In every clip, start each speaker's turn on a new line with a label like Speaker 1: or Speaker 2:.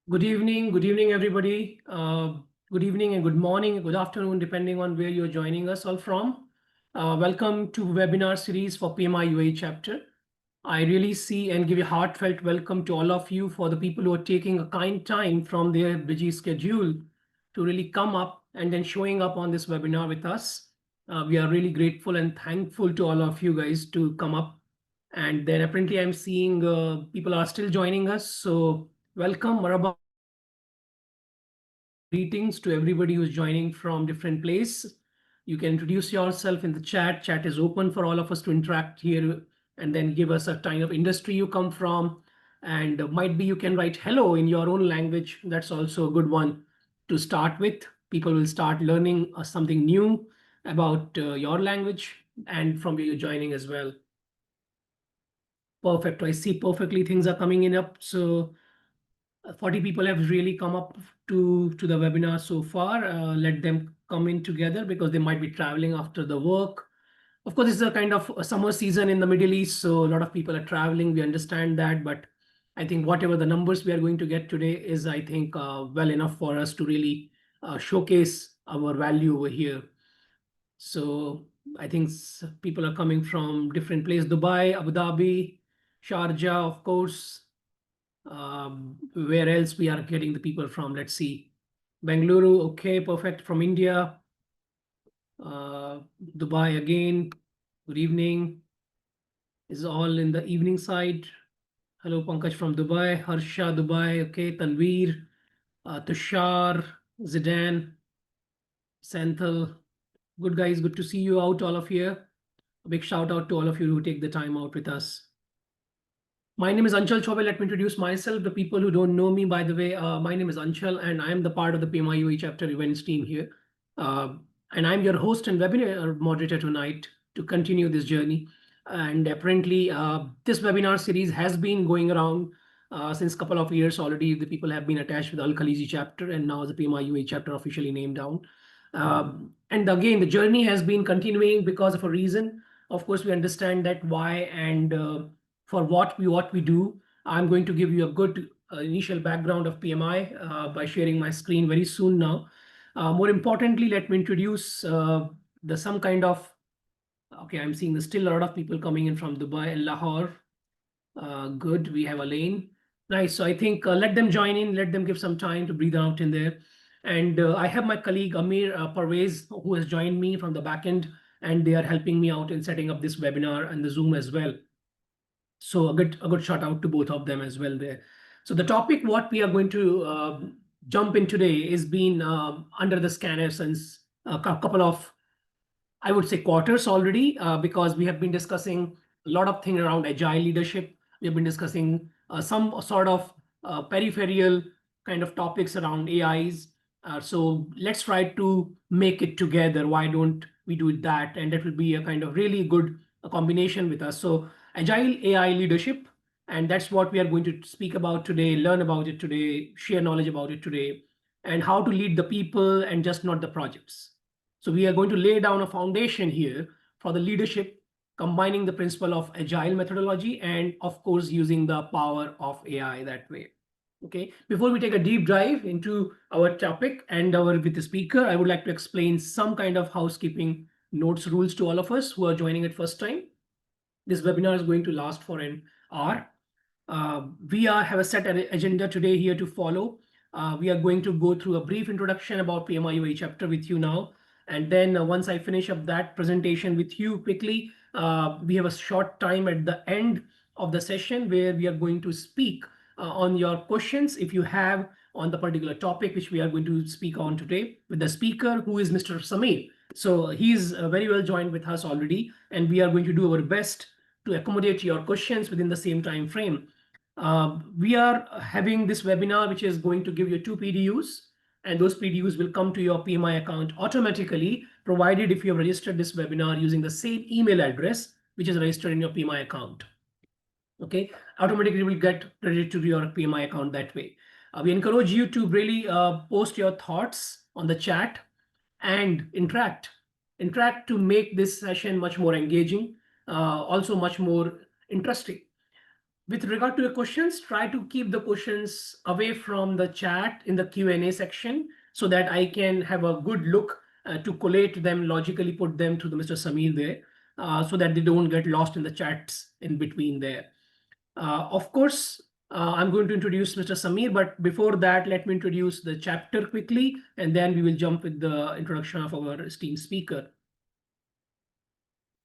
Speaker 1: Good evening, everybody. Good evening and good morning, good afternoon, depending on where you're joining us all from. Welcome to webinar series for PMI UA chapter. I really see and give a heartfelt welcome to all of you for the people who are taking a kind time from their busy schedule to really come up and then showing up on this webinar with us. We are really grateful and thankful to all of you guys to come up. And then apparently I'm seeing people are still joining us. So welcome, Marhaba. Greetings to everybody who's joining from different place. You can introduce yourself in the chat. Chat is open for all of us to interact here and then give us a kind of industry you come from. And might be you can write hello in your own language. That's also a good one to start with. People will start learning something new about your language and from where you're joining as well. Perfect. I see perfectly things are coming in up. So 40 people have really come up to the webinar so far. Let them come in together because they might be traveling after the work. Of course, it's a kind of a summer season in the Middle East, so a lot of people are traveling. We understand that, but I think whatever the numbers we are going to get today is, I think, well enough for us to really showcase our value over here. So I think people are coming from different places: Dubai, Abu Dhabi, Sharjah, of course. Where else we are getting the people from? Let's see. Bengaluru, okay, perfect. From India. Dubai again. Good evening. Is all in the evening side. Hello, Pankaj from Dubai. Harsha, Dubai. Okay, Tanveer, Tushar, Zidane, Senthil. Good guys, good to see you out, all of you. A big shout out to all of you who take the time out with us. My name is Anchal Chobe. Let me introduce myself. The people who don't know me, by the way, my name is Anchal, and I am the part of the PMI chapter events team here. And I'm your host and webinar moderator tonight to continue this journey. And apparently, this webinar series has been going around since a couple of years already. The people have been attached with the Al Khaliji chapter, and now the PMI chapter officially named down. And again, the journey has been continuing because of a reason. Of course, we understand that why and for what we do. I'm going to give you a good initial background of PMI by sharing my screen very soon now. More importantly, let me introduce the some kind of, okay, I'm seeing there's still a lot of people coming in from Dubai and Lahore. Good, we have Elaine. Nice, so I think let them join in, let them give some time to breathe out in there. And I have my colleague Amir Parvez, who has joined me from the back end, and they are helping me out in setting up this webinar and the Zoom as well. So a good shout out to both of them as well there. So the topic what we are going to jump in today is been under the scanner since a couple of, I would say, quarters already, because we have been discussing a lot of things around agile leadership. We have been discussing some sort of peripheral kind of topics around AIs. So let's try to make it together. Why don't we do that? And that will be a kind of really good combination with us. So agile AI leadership, and that's what we are going to speak about today, learn about it today, share knowledge about it today, and how to lead the people and just not the projects. So we are going to lay down a foundation here for the leadership, combining the principle of agile methodology and, of course, using the power of AI that way. Okay, before we take a deep dive into our topic and our with the speaker, I would like to explain some kind of housekeeping notes rules to all of us who are joining it first time. This webinar is going to last for an hour. Have a set agenda today here to follow. We are going to go through a brief introduction about PMI chapter with you now. And then once I finish up that presentation with you quickly, we have a short time at the end of the session where we are going to speak on your questions if you have on the particular topic which we are going to speak on today with the speaker, who is Mr. Samir. So he's very well joined with us already, and we are going to do our best to accommodate your questions within the same time frame. We are having this webinar, which is going to give you 2 PDUs, and those PDUs will come to your PMI account automatically, provided if you have registered this webinar using the same email address, which is registered in your PMI account. Okay, automatically will get credited to your PMI account that way. We encourage you to really post your thoughts on the chat and interact to make this session much more engaging, also much more interesting. With regard to your questions, try to keep the questions away from the chat in the Q&A section so that I can have a good look to collate them, logically put them to the Mr. Samir there, so that they don't get lost in the chats in between there. Of course, I'm going to introduce Mr. Samir, but before that, let me introduce the chapter quickly, and then we will jump with the introduction of our esteemed speaker.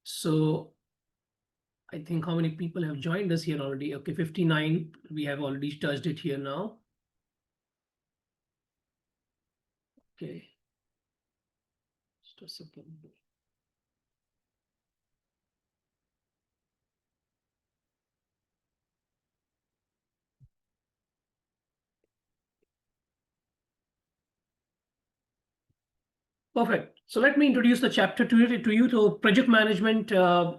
Speaker 1: So I think how many people have joined us here already? Okay, 59. We have already touched it here now. Okay. Just a second. Perfect. So let me introduce the chapter to you. So project management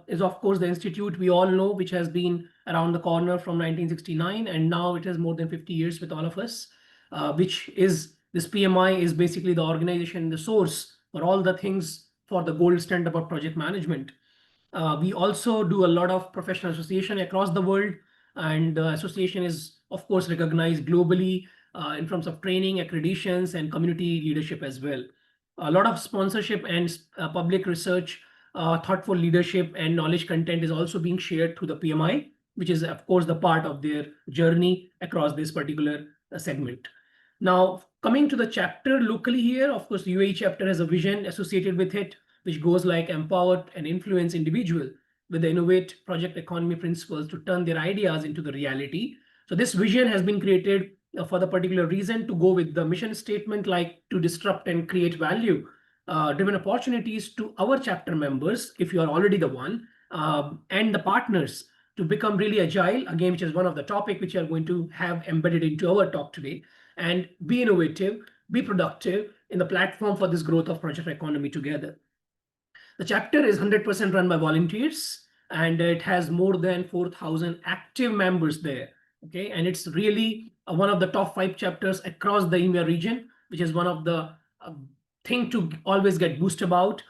Speaker 1: is, of course, the institute we all know, which has been around the corner from 1969, and now it has more than 50 years with all of us, which is this PMI is basically the organization, the source for all the things for the gold standard about project management. We also do a lot of professional association across the world, and the association is, of course, recognized globally in terms of training, accreditations, and community leadership as well. A lot of sponsorship and public research, thoughtful leadership, and knowledge content is also being shared through the PMI, which is, of course, the part of their journey across this particular segment. Now, coming to the chapter locally here, of course, the UAE chapter has a vision associated with it, which goes like empower and influence individual with the innovate project economy principles to turn their ideas into the reality. So this vision has been created for the particular reason to go with the mission statement like to disrupt and create value driven opportunities to our chapter members, if you are already the one, and the partners to become really agile, again, which is one of the topic which are going to have embedded into our talk today, and be innovative, be productive in the platform for this growth of project economy together. The chapter is 100% run by volunteers, and it has more than 4,000 active members there. Okay, and it's really one of the top 5 chapters across the EMEA region, which is one of the thing to always get boost about.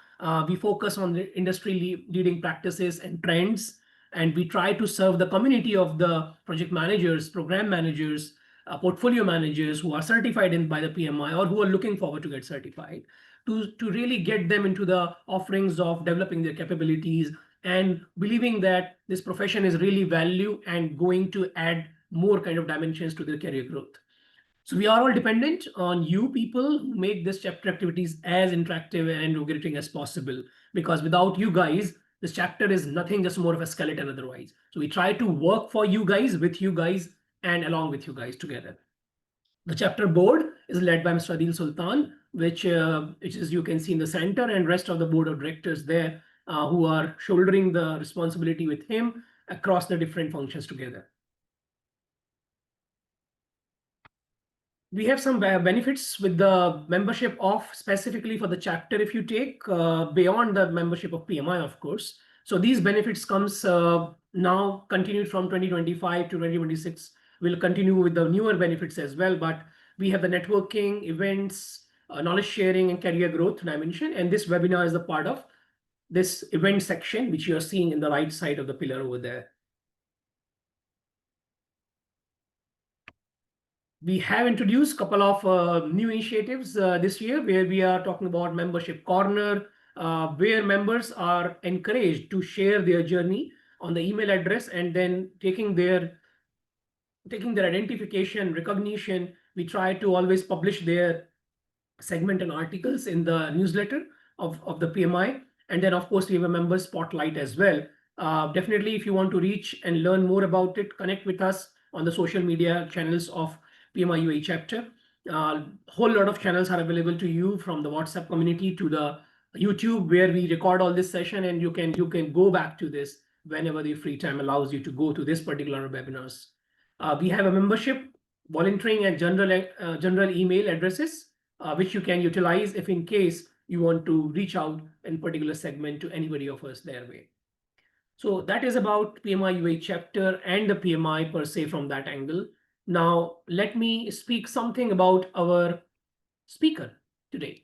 Speaker 1: We focus on the industry leading practices and trends, and we try to serve the community of the project managers, program managers, portfolio managers who are certified in by the PMI or who are looking forward to get certified, to really get them into the offerings of developing their capabilities and believing that this profession is really value and going to add more kind of dimensions to their career growth. So we are all dependent on you people who make this chapter activities as interactive and engaging as possible, because without you guys, this chapter is nothing, just more of a skeleton otherwise. So we try to work for you guys, with you guys, and along with you guys together. The chapter board is led by Mr. Adil Sultan, which is you can see in the center, and rest of the board of directors there who are shouldering the responsibility with him across the different functions together. We have some benefits with the membership of specifically for the chapter if you take beyond the membership of PMI, of course. So these benefits comes now continued from 2025 to 2026. We'll continue with the newer benefits as well, but we have the networking, events, knowledge sharing, and career growth dimension. And this webinar is a part of this event section, which you are seeing in the right side of the pillar over there. We have introduced a couple of new initiatives this year where we are talking about membership corner, where members are encouraged to share their journey on the email address, and then taking their identification, recognition. We try to always publish their segment and articles in the newsletter of the PMI. And then, of course, we have a member spotlight as well. Definitely, if you want to reach and learn more about it, connect with us on the social media channels of PMI UAE chapter. Whole lot of channels are available to you, from the WhatsApp community to the YouTube, where we record all this session, and you can go back to this whenever the free time allows you to go to this particular webinars. We have a membership, volunteering, and general email addresses, which you can utilize if in case you want to reach out in particular segment to anybody of us their way. So that is about PMI UAE chapter and the PMI per se from that angle. Now, let me speak something about our speaker today.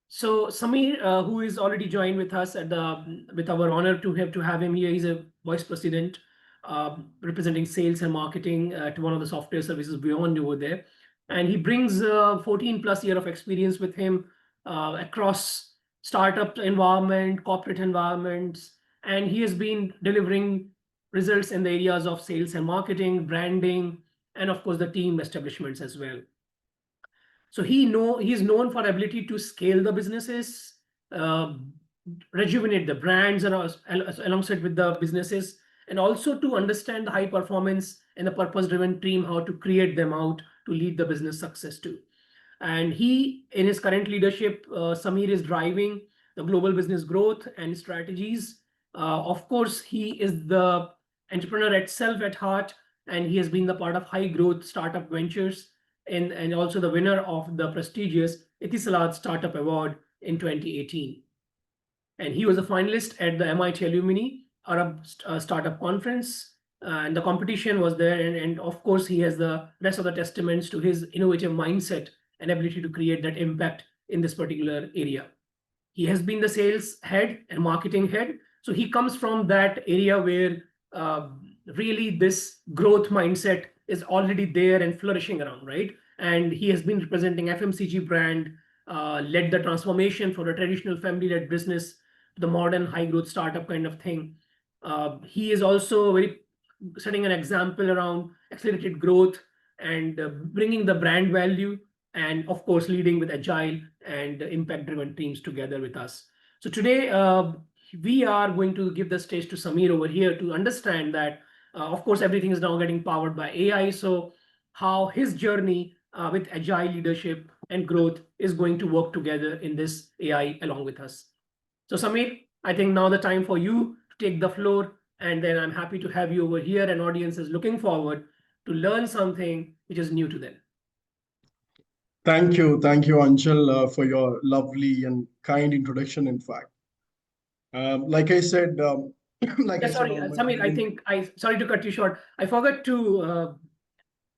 Speaker 1: So Samir, who is already joined with us with our honor to have him here, he's a vice president representing sales and marketing to one of the software services Voyon over there. And he brings 14 plus year of experience with him across startup environment, corporate environments, and he has been delivering results in the areas of sales and marketing, branding, and of course the team establishments as well. So he's known for ability to scale the businesses, uh, rejuvenate the brands and alongside with the businesses, and also to understand the high performance and the purpose driven team, how to create them out to lead the business success too. And he, in his current leadership, Samir is driving the global business growth and strategies. Of course, he is the entrepreneur itself at heart, and he has been the part of high growth startup ventures, and also the winner of the prestigious Etisalat Startup Award in 2018. And he was a finalist at the MIT Alumni Arab Startup Conference. And the competition was there. And of course, he has the rest of the testaments to his innovative mindset and ability to create that impact in this particular area. He has been the sales head and marketing head. So he comes from that area where really this growth mindset is already there and flourishing around, right? And he has been representing FMCG brand, led the transformation for a traditional family-led business to the modern high-growth startup kind of thing. He is also very setting an example around accelerated growth and bringing the brand value, and of course leading with agile and impact-driven teams together with us. So today we are going to give the stage to Samir over here to understand that, of course, everything is now getting powered by AI. So how his journey with agile leadership and growth is going to work together in this AI along with us. So Samir, I think now the time for you to take the floor, and then I'm happy to have you over here, and audience is looking forward to learn something which is new to them.
Speaker 2: Thank you, Anshul, for your lovely and kind introduction. In fact, like I said, like
Speaker 1: Yeah,
Speaker 2: I said
Speaker 1: sorry,
Speaker 2: on my
Speaker 1: Samir, I
Speaker 2: beginning,
Speaker 1: think sorry to cut you short. I forgot to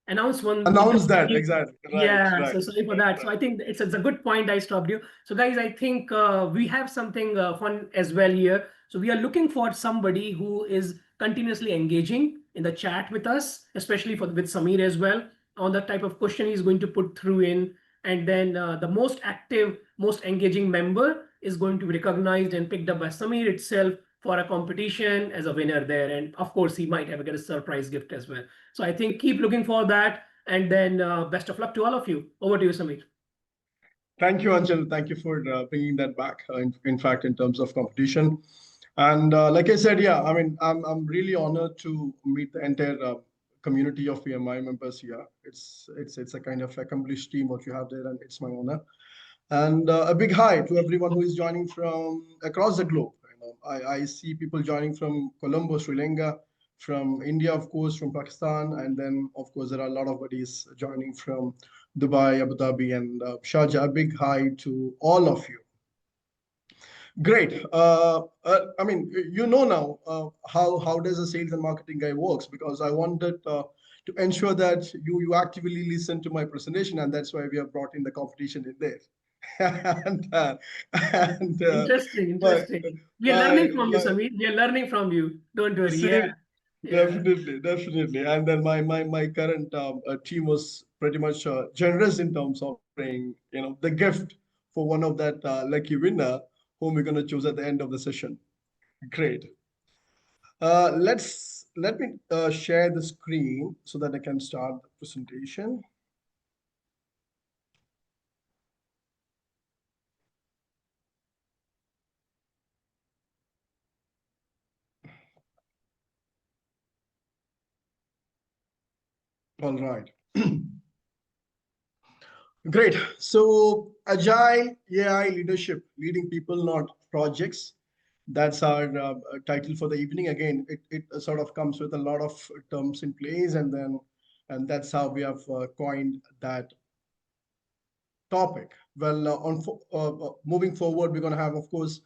Speaker 1: announce one
Speaker 2: announce that
Speaker 1: interesting.
Speaker 2: exactly. Right,
Speaker 1: Yeah,
Speaker 2: right,
Speaker 1: so sorry for
Speaker 2: right,
Speaker 1: that. So
Speaker 2: right.
Speaker 1: I think it's a good point. I stopped you. So guys, I think we have something fun as well here. So we are looking for somebody who is continuously engaging in the chat with us, especially with Samir as well, on the type of question he's going to put through in. And then the most active, most engaging member is going to be recognized and picked up by Samir itself for a competition as a winner there. And of course, he might have get a surprise gift as well. So I think keep looking for that. And then best of luck to all of you. Over to you, Samir.
Speaker 2: Thank you, Anshul. Thank you for bringing that back. In fact, in terms of competition, and like I said, yeah, I mean, I'm really honored to meet the entire community of PMI members here. It's a kind of accomplished team what you have there, and it's my honor. And a big hi to everyone who is joining from across the globe. I see people joining from Colombo, Sri Lanka, from India, of course, from Pakistan, and then, of course, there are a lot of buddies joining from Dubai, Abu Dhabi, and Sharjah. A big hi to all of you. Great. I mean, you know now how does a sales and marketing guy works, because I wanted to ensure that you actively listen to my presentation, and that's why we have brought in the competition in there. and and
Speaker 1: Interesting,
Speaker 2: my
Speaker 1: interesting. We are
Speaker 2: my
Speaker 1: learning from you,
Speaker 2: my
Speaker 1: Samir. We are learning from you. Don't worry. Yeah,
Speaker 2: see,
Speaker 1: yeah.
Speaker 2: definitely. And then my current team was pretty much generous in terms of offering, the gift for one of that lucky winner whom we're going to choose at the end of the session. Great. Let me share the screen so that I can start the presentation. All right. Great. So Agile AI leadership, leading people, not projects. That's our title for the evening. Again, it sort of comes with a lot of terms in place, and that's how we have coined that topic. Well, moving forward, we're going to have, of course,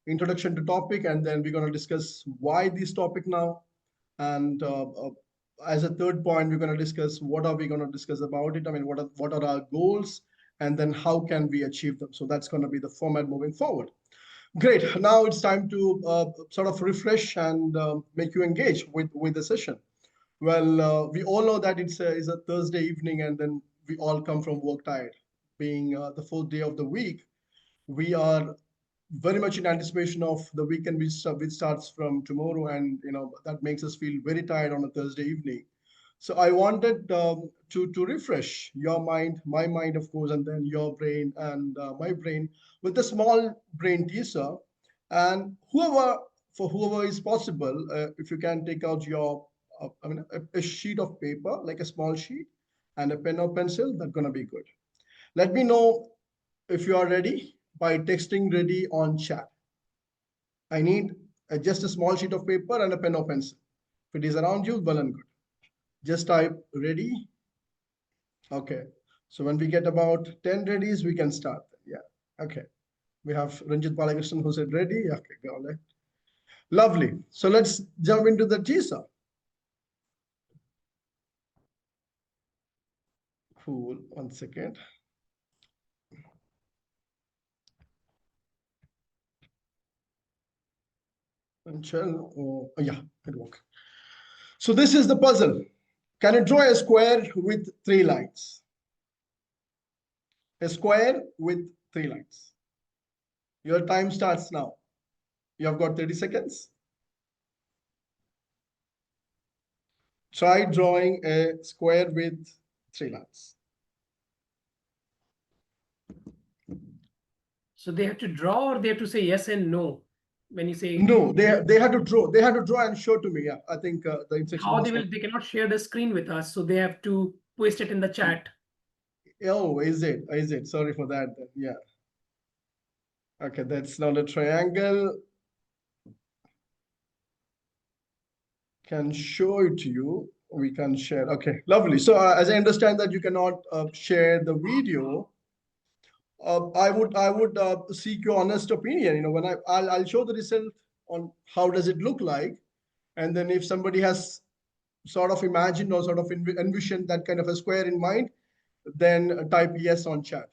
Speaker 2: introduction to topic, and then we're going to discuss why this topic now. And as a third point, we're going to discuss what are we going to discuss about it. I mean, what are our goals, and then how can we achieve them. So that's going to be the format moving forward. Great. Now it's time to sort of refresh and make you engage with the session. Well, we all know that it's a Thursday evening, and then we all come from work tired. Being the fourth day of the week, we are very much in anticipation of the weekend which starts from tomorrow, and that makes us feel very tired on a Thursday evening. So I wanted to refresh your mind, my mind, of course, and then your brain and my brain with a small brain teaser. And whoever is possible, if you can take out your, a sheet of paper, like a small sheet, and a pen or pencil, that's gonna be good. Let me know if you are ready by texting ready on chat. I need just a small sheet of paper and a pen or pencil. If it is around you, well and good. Just type ready. Okay. So when we get about 10 readies, we can start. Yeah. Okay. We have Ranjit Balakrishnan who said ready. Okay, got it. Lovely. So let's jump into the teaser. Cool. 1 second. Oh, yeah, it works. So this is the puzzle. Can you draw a square with 3 lines? A square with 3 lines. Your time starts now. You have got 30 seconds. Try drawing a square with 3 lines.
Speaker 1: So they have to draw, or they have to say yes and no when you say
Speaker 2: No, they had to draw. They had to draw and show to me. Yeah, I think the instruction
Speaker 1: how
Speaker 2: was not.
Speaker 1: they cannot share the screen with us, so they have to post it in the chat.
Speaker 2: Oh, is it? Is it? Sorry for that. Then. Yeah. Okay, that's not a triangle. Can show it to you. We can share. Okay, lovely. So as I understand that you cannot share the video, I would seek your honest opinion. When I'll show the result on how does it look like, and then if somebody has sort of imagined or sort of envisioned that kind of a square in mind, then type yes on chat.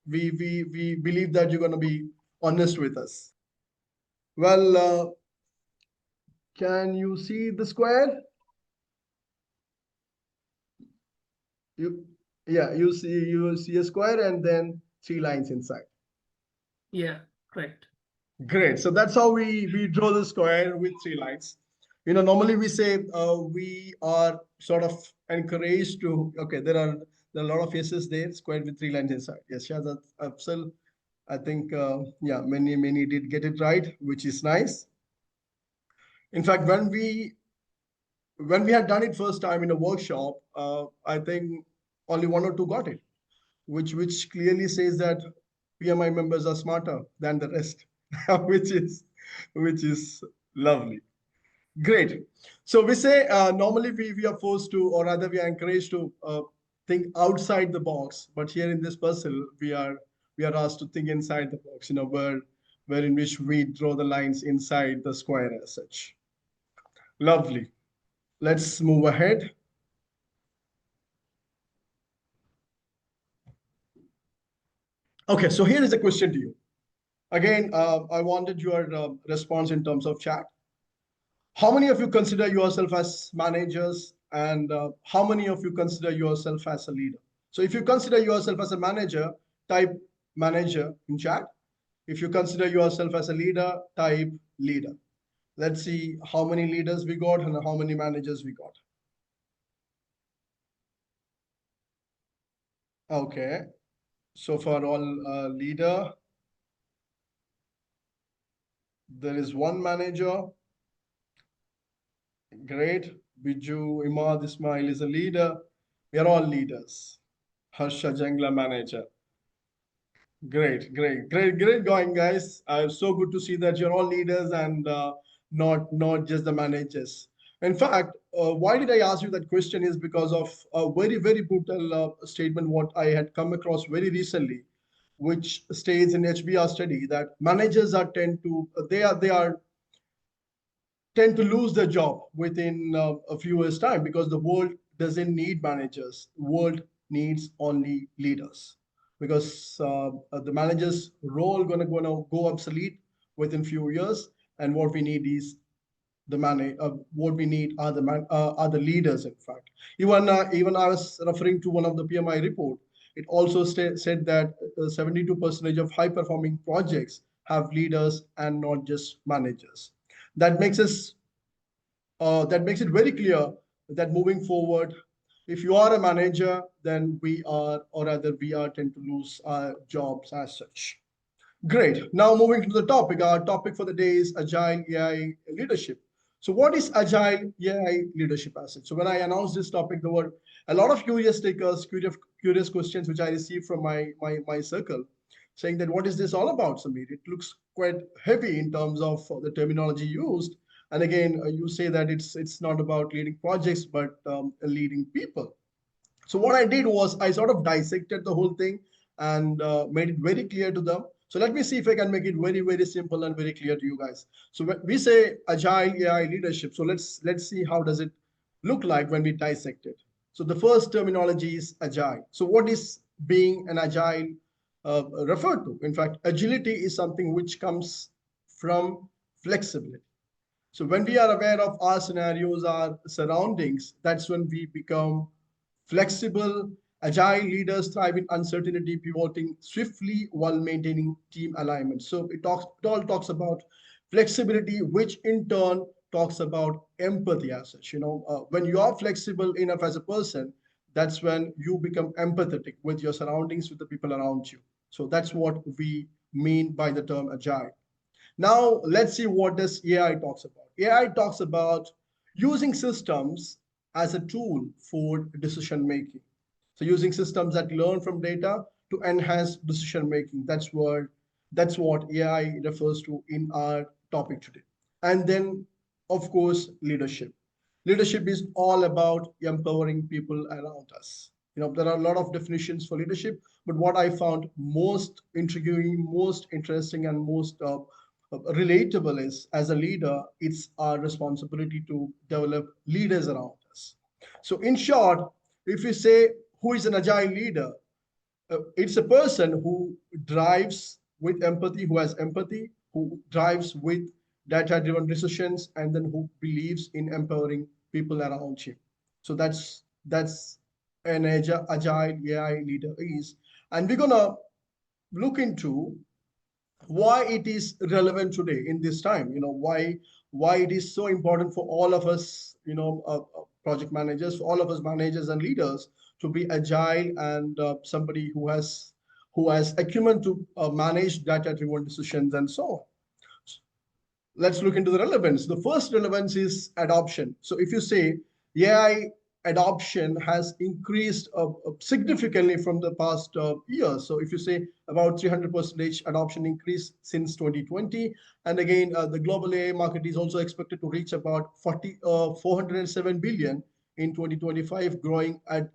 Speaker 2: We believe that you're going to be honest with us. Well, can you see the square? You Yeah, you see a square and then 3 lines inside.
Speaker 1: Yeah, correct.
Speaker 2: Great. So that's how we draw the square with 3 lines. Normally we say we are sort of encouraged to. Okay, there are a lot of yeses there. Square with 3 lines inside. Yes, Shahzad Afsal. I think yeah, many did get it right, which is nice. In fact, when we had done it first time in a workshop, I think only one or two got it, which clearly says that PMI members are smarter than the rest, which is lovely. Great. So we say normally we are forced to, or rather we are encouraged to think outside the box, but here in this puzzle we are asked to think inside the box. Where in which we draw the lines inside the square as such. Lovely. Let's move ahead. Okay, so here is a question to you. Again, I wanted your response in terms of chat. How many of you consider yourself as managers, and how many of you consider yourself as a leader? So if you consider yourself as a manager, type manager in chat. If you consider yourself as a leader, type leader. Let's see how many leaders we got and how many managers we got. Okay, so for all leader, there is one manager. Great. Biju, Imad, Ismail is a leader. We are all leaders. Harsha Jangla manager. Great going, guys. So good to see that you're all leaders and not just the managers. In fact, why did I ask you that question is because of a very brutal statement what I had come across very recently, which states in HBR study that managers are they are tend to lose their job within a few years' time because the world doesn't need managers. The world needs only leaders because the manager's role gonna go obsolete within few years, and what we need is what we need are are the leaders. In fact, even I was referring to one of the PMI report. It also said that 72% of high performing projects have leaders and not just managers. That makes us that makes it very clear that moving forward, if you are a manager, then we are, or rather we are, tend to lose our jobs as such. Great. Now moving to the topic. Our topic for the day is Agile AI leadership. So what is Agile AI leadership asset? So when I announced this topic, there were a lot of curious takers, curious questions which I received from my circle, saying that what is this all about, Samir? It looks quite heavy in terms of the terminology used. And again, you say that it's not about leading projects, but leading people. So what I did was I sort of dissected the whole thing and made it very clear to them. So let me see if I can make it very, very simple and very clear to you guys. So when we say Agile AI leadership, so let's see how does it look like when we dissect it. So the first terminology is Agile. So what is being an Agile referred to? In fact, agility is something which comes from flexibility. So when we are aware of our scenarios, our surroundings, that's when we become flexible. Agile leaders thrive in uncertainty, pivoting swiftly while maintaining team alignment. So it all talks about flexibility, which in turn talks about empathy as such. When you are flexible enough as a person, that's when you become empathetic with your surroundings, with the people around you. So that's what we mean by the term agile. Now, let's see what this AI talks about. AI talks about using systems as a tool for decision making. So using systems that learn from data to enhance decision making. That's what AI refers to in our topic today. And then, of course, leadership. Leadership is all about empowering people around us. There are a lot of definitions for leadership, but what I found most intriguing, most interesting, and most relatable is, as a leader, it's our responsibility to develop leaders around us. So in short, if you say who is an agile leader, it's a person who drives with empathy, who has empathy, who drives with data driven decisions, and then who believes in empowering people around him. So that's an agile AI leader is. And we're gonna look into why it is relevant today in this time. Why it is so important for all of us, project managers, for all of us managers and leaders, to be agile and somebody who has acumen to manage data driven decisions and so on. Let's look into the relevance. The first relevance is adoption. So if you say AI adoption has increased significantly from the past years. So if you say about 300% adoption increase since 2020, and again, the global AI market is also expected to reach about 407 billion in 2025, growing at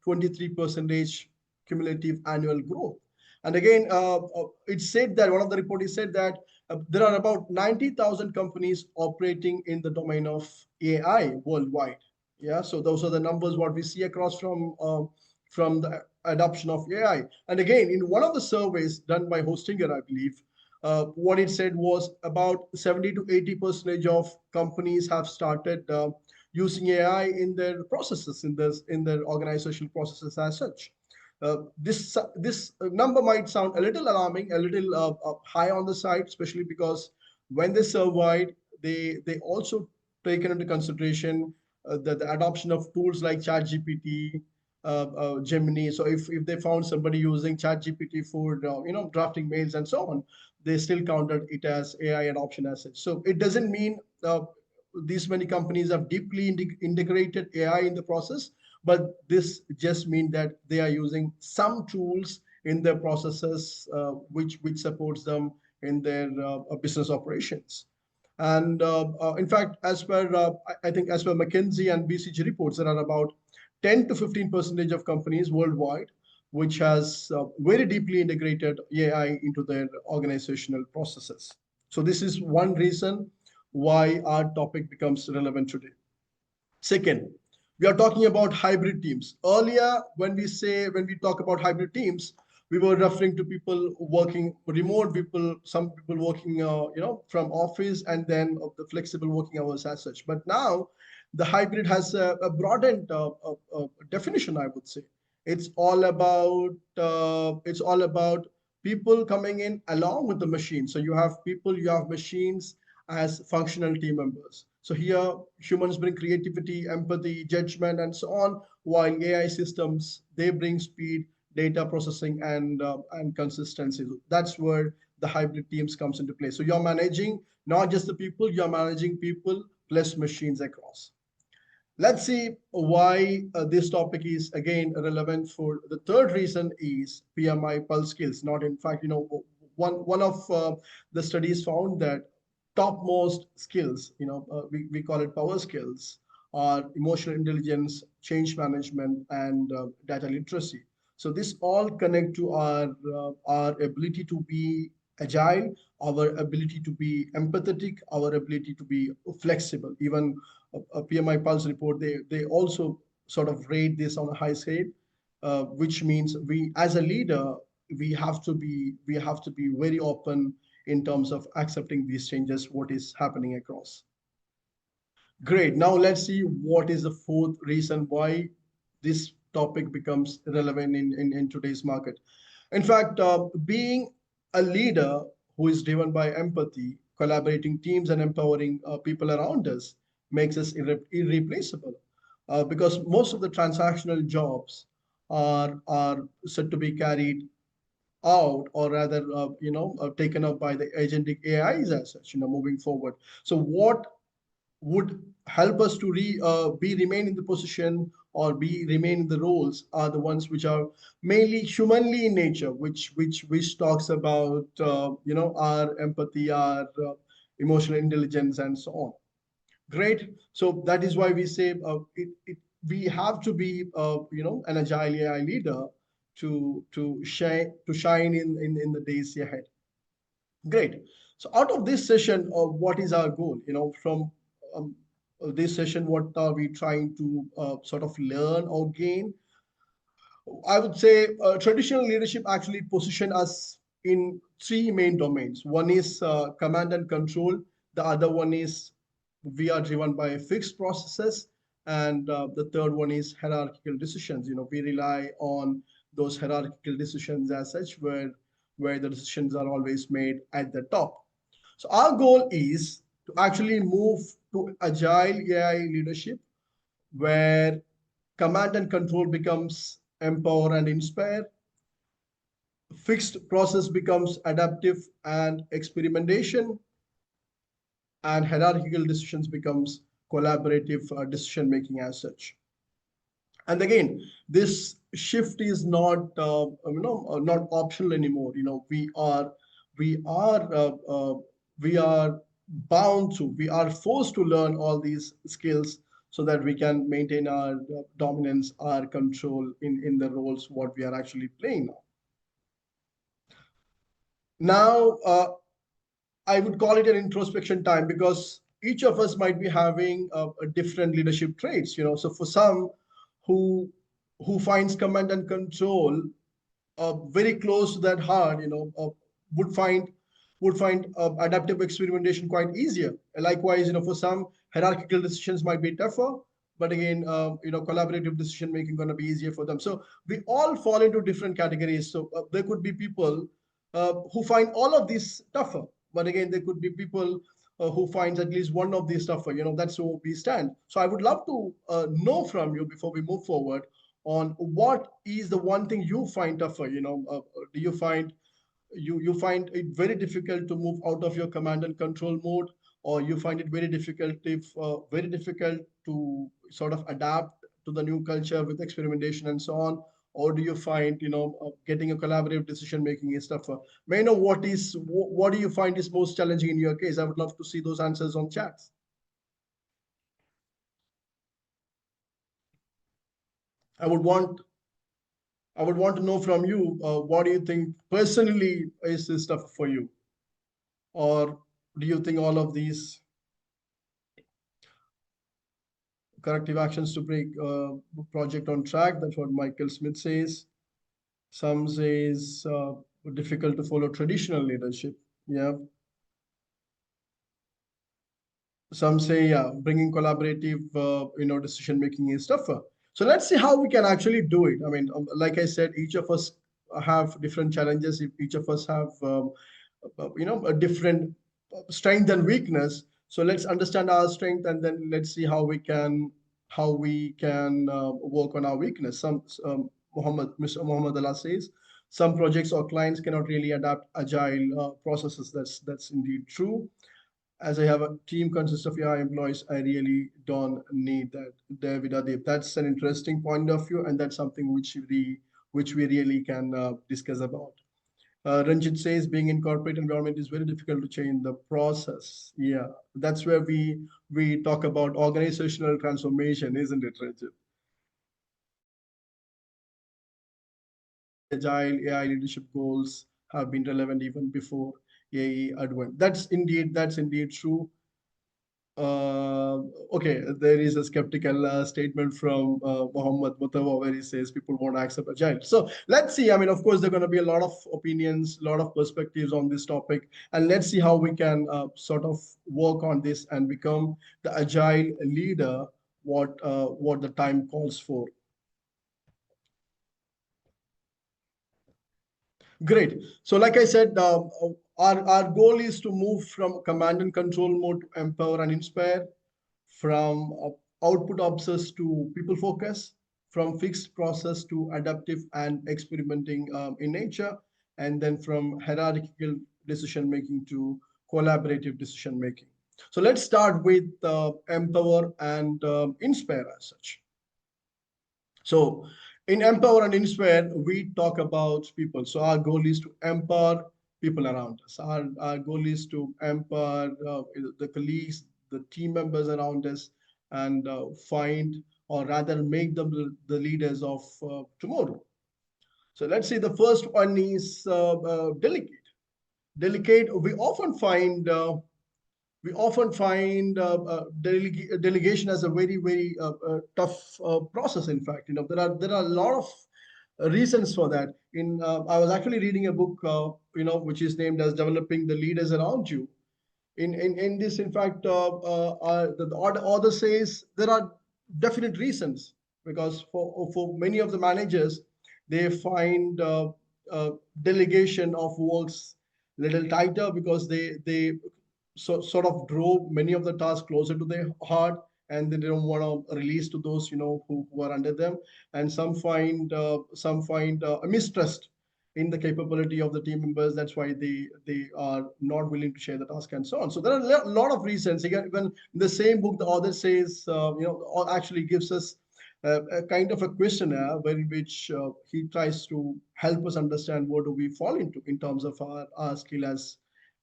Speaker 2: 23% cumulative annual growth. And again, it said that one of the report is said that there are about 90,000 companies operating in the domain of AI worldwide. Yeah, so those are the numbers what we see across from the adoption of AI. And again, in one of the surveys done by Hostinger, I believe, what it said was about 70 to 80% of companies have started using AI in their processes, in their organizational processes as such. This number might sound a little alarming, a little high on the side, especially because when they surveyed, they also taken into consideration the adoption of tools like ChatGPT, Gemini. So if they found somebody using ChatGPT for drafting mails and so on, they still counted it as AI adoption as such. So it doesn't mean these many companies have deeply integrated AI in the process, but this just means that they are using some tools in their processes which supports them in their business operations. And in fact, I think as per McKinsey and BCG reports, there are about 10 to 15% of companies worldwide which has very deeply integrated AI into their organizational processes. So this is one reason why our topic becomes relevant today. Second, we are talking about hybrid teams. Earlier, when we talk about hybrid teams, we were referring to people working remote, people, some people working, from office, and then of the flexible working hours as such. But now the hybrid has a broadened definition, I would say. It's all about people coming in along with the machine. So you have people, you have machines as functional team members. So here humans bring creativity, empathy, judgment, and so on, while AI systems, they bring speed, data processing, and consistency. That's where the hybrid teams comes into play. So you're managing not just the people, you're managing people plus machines across. Let's see why this topic is again relevant. For the third reason is PMI pulse skills. Not in fact, one of the studies found that topmost skills, we call it power skills, are emotional intelligence, change management, and data literacy. So this all connect to our ability to be agile, our ability to be empathetic, our ability to be flexible. Even a PMI Pulse report, they also sort of rate this on a high scale, which means we, as a leader, we have to be very open in terms of accepting these changes, what is happening across. Great. Now let's see what is the fourth reason why this topic becomes relevant in today's market. In fact, being a leader who is driven by empathy, collaborating teams, and empowering people around us makes us irreplaceable. Because most of the transactional jobs are said to be carried out, or rather, taken up by the agentic AIs as such, moving forward. So what would help us to be remain in the position, or be remain in the roles, are the ones which are mainly humanly in nature, which talks about our empathy, our emotional intelligence, and so on. Great. So that is why we say we have to be an agile AI leader to shine in the days ahead. Great. So out of this session, what is our goal? From um, this session, what are we trying to sort of learn or gain? I would say traditional leadership actually position us in three main domains. One is command and control. The other one is we are driven by fixed processes, and the third one is hierarchical decisions. We rely on those hierarchical decisions as such, where the decisions are always made at the top. So our goal is to actually move to agile AI leadership, where command and control becomes empower and inspire, fixed process becomes adaptive and experimentation, and hierarchical decisions becomes collaborative decision making as such. And again, this shift is not optional anymore. We are bound to, we are forced to learn all these skills, so that we can maintain our dominance, our control in the roles what we are actually playing now. Now, I would call it an introspection time, because each of us might be having a different leadership traits. So for some who finds command and control very close to that heart, would find adaptive experimentation quite easier. Likewise, for some, hierarchical decisions might be tougher, but again, collaborative decision making going to be easier for them. So we all fall into different categories. So there could be people who find all of these tougher, but again, there could be people who finds at least one of these tougher. That's where we stand. So I would love to know from you, before we move forward, on what is the one thing you find tougher. Do you find you find it very difficult to move out of your command and control mode, or you find it very difficult to sort of adapt to the new culture with experimentation and so on, or do you find getting a collaborative decision making is tougher? May I know what do you find is most challenging in your case? I would love to see those answers on chats. I would want I would want to know from you, what do you think personally is this stuff for you? Or do you think all of these corrective actions to break project on track? That's what Michael Smith says. Some says difficult to follow traditional leadership. Yeah. Some say, yeah, bringing collaborative, decision making is tougher. So let's see how we can actually do it. I mean, like I said, each of us have different challenges. If each of us have, a different strength and weakness. So let's understand our strength, and then let's see how we can work on our weakness. Mr. Muhammad Allah says, some projects or clients cannot really adapt agile processes. That's indeed true. As I have a team consists of AI employees, I really don't need that. David Adib, that's an interesting point of view, and that's something which we really can discuss about. Ranjit says being in corporate environment is very difficult to change the process. Yeah, that's where we talk about organizational transformation, isn't it, Ranjit? Agile AI leadership goals have been relevant even before AI advent. That's indeed true. Uh, okay, there is a skeptical statement from Mohammed Mutawa where he says people won't accept agile. So let's see. I mean, of course, there are going to be a lot of opinions, a lot of perspectives on this topic, and let's see how we can sort of work on this and become the agile leader. What the time calls for. Great. So, like I said, our goal is to move from command and control mode to empower and inspire, from output obsessed to people focus, from fixed process to adaptive and experimenting in nature, and then from hierarchical decision making to collaborative decision making. So, let's start with empower and inspire as such. So in Empower and Inspire, we talk about people. So our goal is to empower people around us. Our goal is to empower the colleagues, the team members around us, and find, or rather make them the leaders of tomorrow. So let's say the first one is delegate. Delegate, we often find delegation as a very tough process. In fact, there are a lot of reasons for that. I was actually reading a book, which is named as Developing the Leaders Around You. In this, in fact, the author says there are definite reasons, because for many of the managers, they find delegation of works little tighter, because they sort of drove many of the tasks closer to their heart, and they don't want to release to those who are under them. And some find a mistrust in the capability of the team members. That's why they are not willing to share the task and so on. So there are a lot of reasons. Again, even in the same book, the author says, or actually gives us a kind of a questionnaire, in which he tries to help us understand what do we fall into in terms of our skill as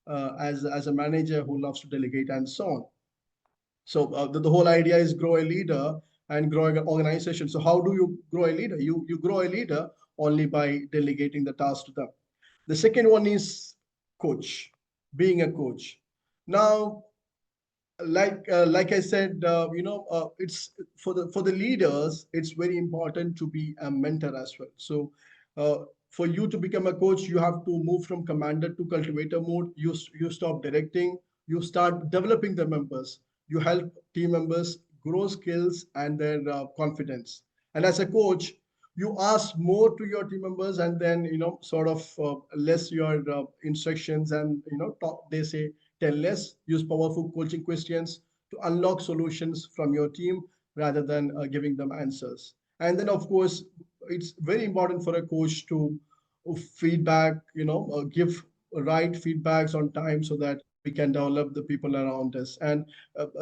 Speaker 2: a manager who loves to delegate and so on. So the whole idea is grow a leader and growing an organization. So how do you grow a leader? You grow a leader only by delegating the task to them. The second one is coach, being a coach. Now, like I said, it's for the leaders. It's very important to be a mentor as well. So, for you to become a coach, you have to move from commander to cultivator mode. You stop directing. You start developing the members. You help team members grow skills and their confidence. And as a coach, you ask more to your team members, and then sort of less your instructions, and talk. They say tell less, use powerful coaching questions to unlock solutions from your team rather than giving them answers. And then, of course, it's very important for a coach to feedback, give right feedbacks on time, so that we can develop the people around us. And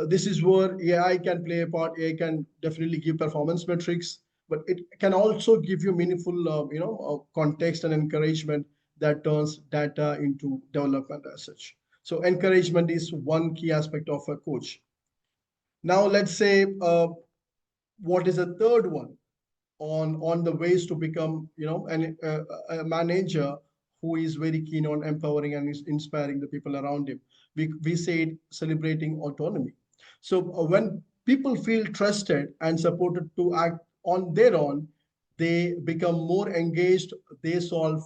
Speaker 2: this is where AI can play a part. AI can definitely give performance metrics, but it can also give you meaningful, context and encouragement that turns data into development as such. So encouragement is one key aspect of a coach. Now let's say, what is a third one on the ways to become, a manager who is very keen on empowering and inspiring the people around him. We say celebrating autonomy. So when people feel trusted and supported to act on their own, they become more engaged, they solve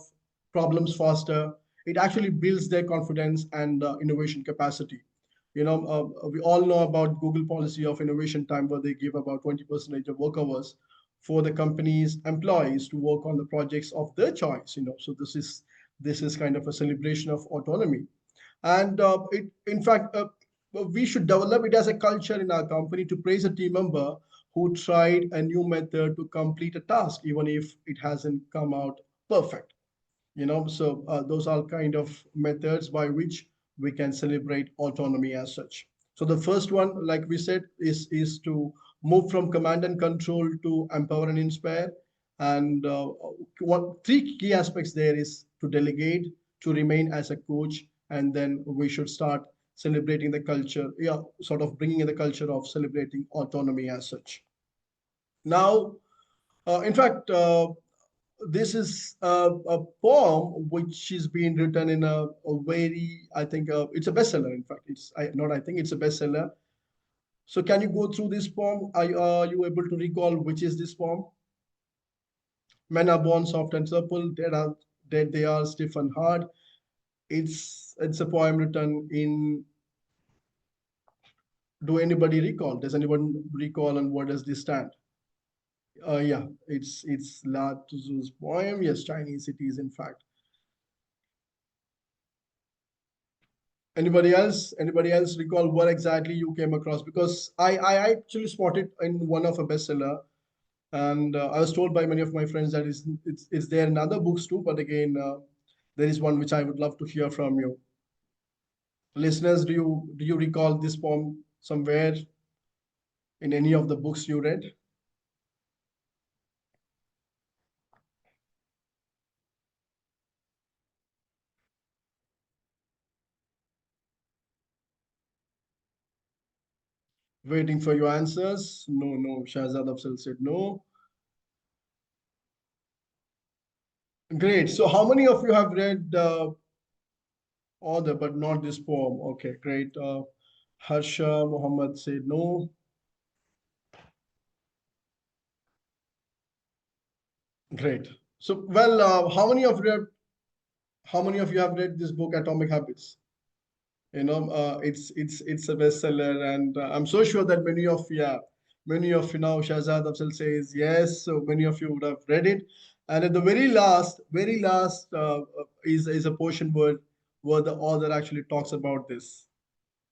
Speaker 2: problems faster. It actually builds their confidence and innovation capacity. We all know about Google policy of innovation time, where they give about 20% of work hours for the company's employees to work on the projects of their choice. So this is kind of a celebration of autonomy. And in fact, we should develop it as a culture in our company to praise a team member who tried a new method to complete a task, even if it hasn't come out perfect. So those are kind of methods by which we can celebrate autonomy as such. So the first one, like we said, is to move from command and control to empower and inspire. And three key aspects there is to delegate, to remain as a coach, and then we should start celebrating the culture, yeah, sort of bringing in the culture of celebrating autonomy as such. Now, in fact, this is a poem which is being written in a very, I think, it's a bestseller. In fact, not I think, it's a bestseller. So can you go through this poem? Are you able to recall which is this poem? Men are born soft and supple, dead they are stiff and hard. It's a poem written in. Do anybody recall? Does anyone recall, and what does this stand? Yeah, it's La Tzu's poem. Yes, Chinese it is in fact. Anybody else recall what exactly you came across? Because I actually spotted in one of a bestseller, and I was told by many of my friends that it's there in other books too. But again, there is one which I would love to hear from you, listeners. Do you recall this poem somewhere in any of the books you read? Waiting for your answers. No, no. Shahzad Afzal said no. Great. So how many of you have read author, but not this poem? Okay, great. Harsha Muhammad said no. Great. So, well, how many of you have read this book, Atomic Habits? It's a bestseller, and I'm so sure that many of you now, Shahzad Afzal says yes. So many of you would have read it. And at the very last is a portion where the author actually talks about this.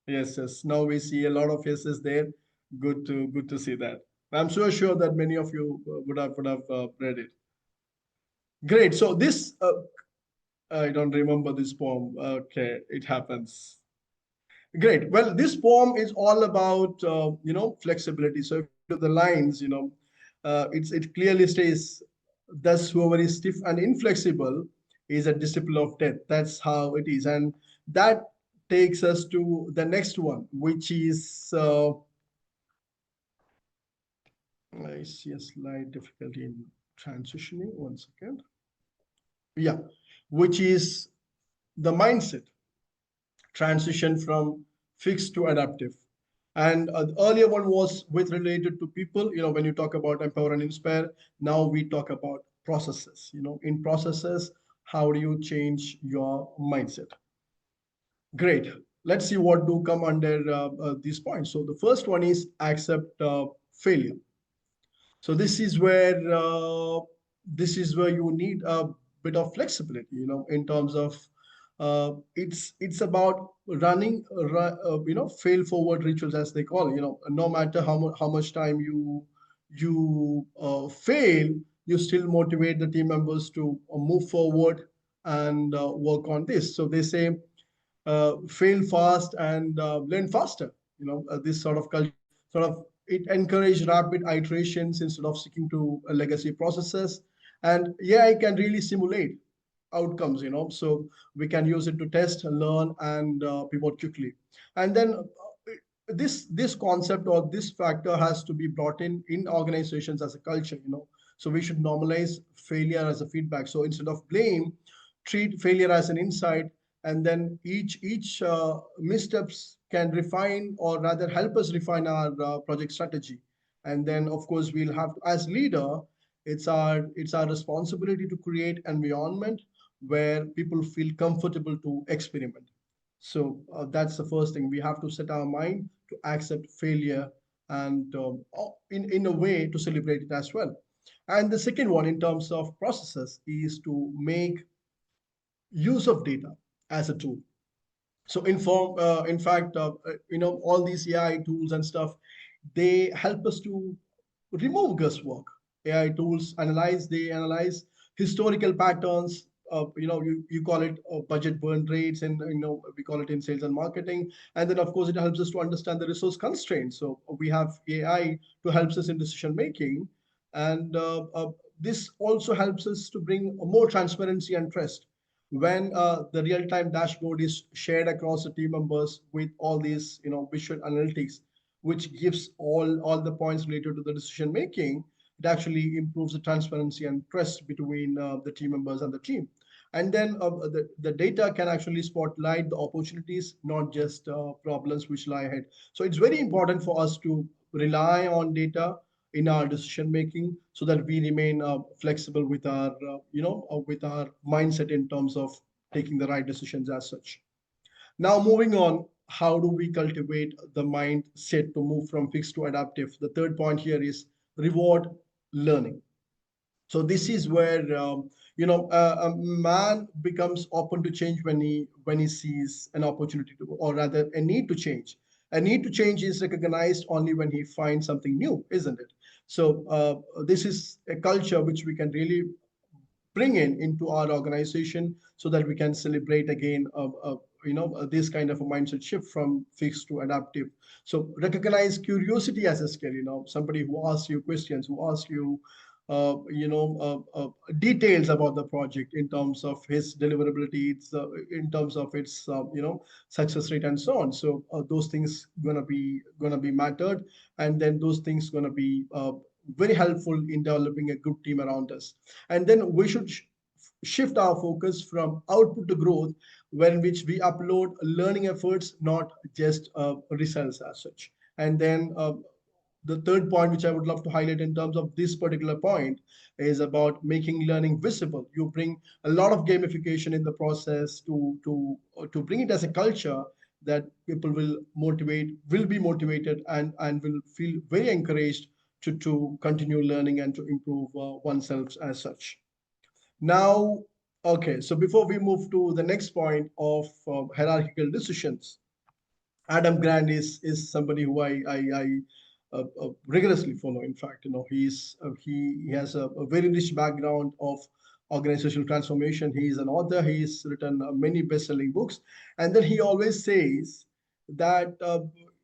Speaker 2: Yes, yes. Now we see a lot of yeses there. Good to see that. I'm so sure that many of you would have read it. Great. So this I don't remember this poem. Okay, it happens. Great. Well, this poem is all about flexibility. So if you look into the lines, it clearly states, "Thus, whoever is stiff and inflexible is a disciple of death." That's how it is, and that takes us to the next one, which is I see a slight difficulty in transitioning. One second. Yeah, which is the mindset transition from fixed to adaptive. And the earlier one was with related to people. When you talk about empower and inspire, now we talk about processes. In processes, how do you change your mindset? Great. Let's see what do come under these points. So the first one is accept failure. So this is where you need a bit of flexibility, in terms of it's about running fail forward rituals, as they call it. No matter how much time you fail, you still motivate the team members to move forward and work on this. So they say fail fast and learn faster. This sort of culture sort of it encouraged rapid iterations instead of sticking to legacy processes. And AI can really simulate outcomes, so we can use it to test, learn, and pivot quickly. And then this concept or this factor has to be brought in organizations as a culture. So we should normalize failure as a feedback. So instead of blame, treat failure as an insight, and then each missteps can refine, or rather help us refine our project strategy. And then of course we'll have, as leader, It's our responsibility to create environment where people feel comfortable to experiment. So that's the first thing. We have to set our mind to accept failure and in a way to celebrate it as well. And the second one in terms of processes is to make use of data as a tool. So in fact, all these AI tools and stuff, they help us to remove guesswork. AI tools they analyze historical patterns. You call it budget burn rates, and we call it in sales and marketing. And then of course it helps us to understand the resource constraints. So we have AI to helps us in decision making, and this also helps us to bring more transparency and trust when the real-time dashboard is shared across the team members with all these visual analytics, which gives all the points related to the decision making. It actually improves the transparency and trust between the team members and the team. And then the data can actually spotlight the opportunities, not just problems which lie ahead. So it's very important for us to rely on data in our decision making so that we remain flexible with our mindset in terms of taking the right decisions as such. Now, moving on, how do we cultivate the mindset to move from fixed to adaptive? The third point here is reward learning. So this is where a man becomes open to change when he sees an opportunity to, or rather a need to change. A need to change is recognized only when he finds something new, isn't it? So this is a culture which we can really bring in into our organization so that we can celebrate again this kind of a mindset shift from fixed to adaptive. So recognize curiosity as a skill. Somebody who asks you questions, who asks you details about the project in terms of his deliverability, in terms of its success rate and so on. So those things gonna be mattered, and then those things gonna be very helpful in developing a good team around us. And then we should shift our focus from output to growth, when which we upload learning efforts, not just results as such. And then the third point which I would love to highlight in terms of this particular point is about making learning visible. You bring a lot of gamification in the process to bring it as a culture that people will be motivated, and will feel very encouraged to continue learning and to improve oneself as such. Now, okay, so before we move to the next point of hierarchical decisions, Adam Grant is somebody who I rigorously follow. In fact, he has a very rich background of organizational transformation. He is an author. He's written many best-selling books, and then he always says that,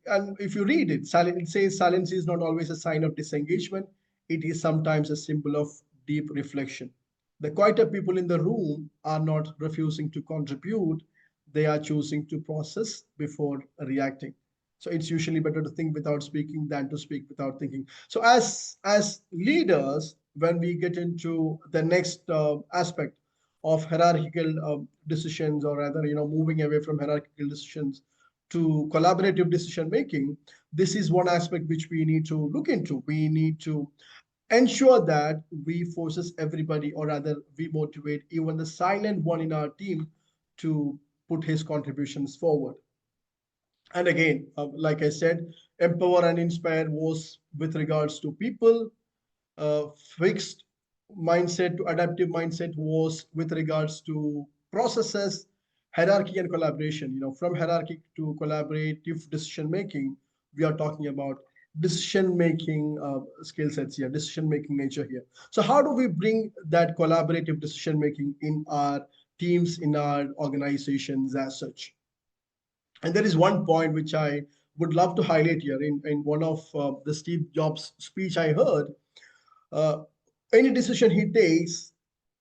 Speaker 2: and if you read it, it says silence is not always a sign of disengagement. It is sometimes a symbol of deep reflection. The quieter people in the room are not refusing to contribute, they are choosing to process before reacting. So it's usually better to think without speaking than to speak without thinking. So as leaders, when we get into the next aspect of hierarchical decisions, or rather, moving away from hierarchical decisions to collaborative decision making, this is one aspect which we need to look into. We need to ensure that we forces everybody, or rather we motivate even the silent one in our team, to put his contributions forward. And again, like I said, empower and inspire was with regards to people. Fixed mindset to adaptive mindset was with regards to processes, hierarchy, and collaboration. From hierarchy to collaborative decision making, we are talking about decision making skill sets here, decision making nature here. So how do we bring that collaborative decision making in our teams, in our organizations as such? And there is one point which I would love to highlight here. In one of the Steve Jobs speech I heard, uh, any decision he takes,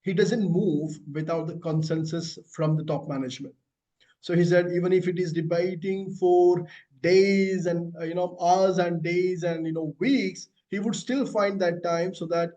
Speaker 2: he doesn't move without the consensus from the top management. So he said, even if it is debating for days and hours and days and weeks, he would still find that time, so that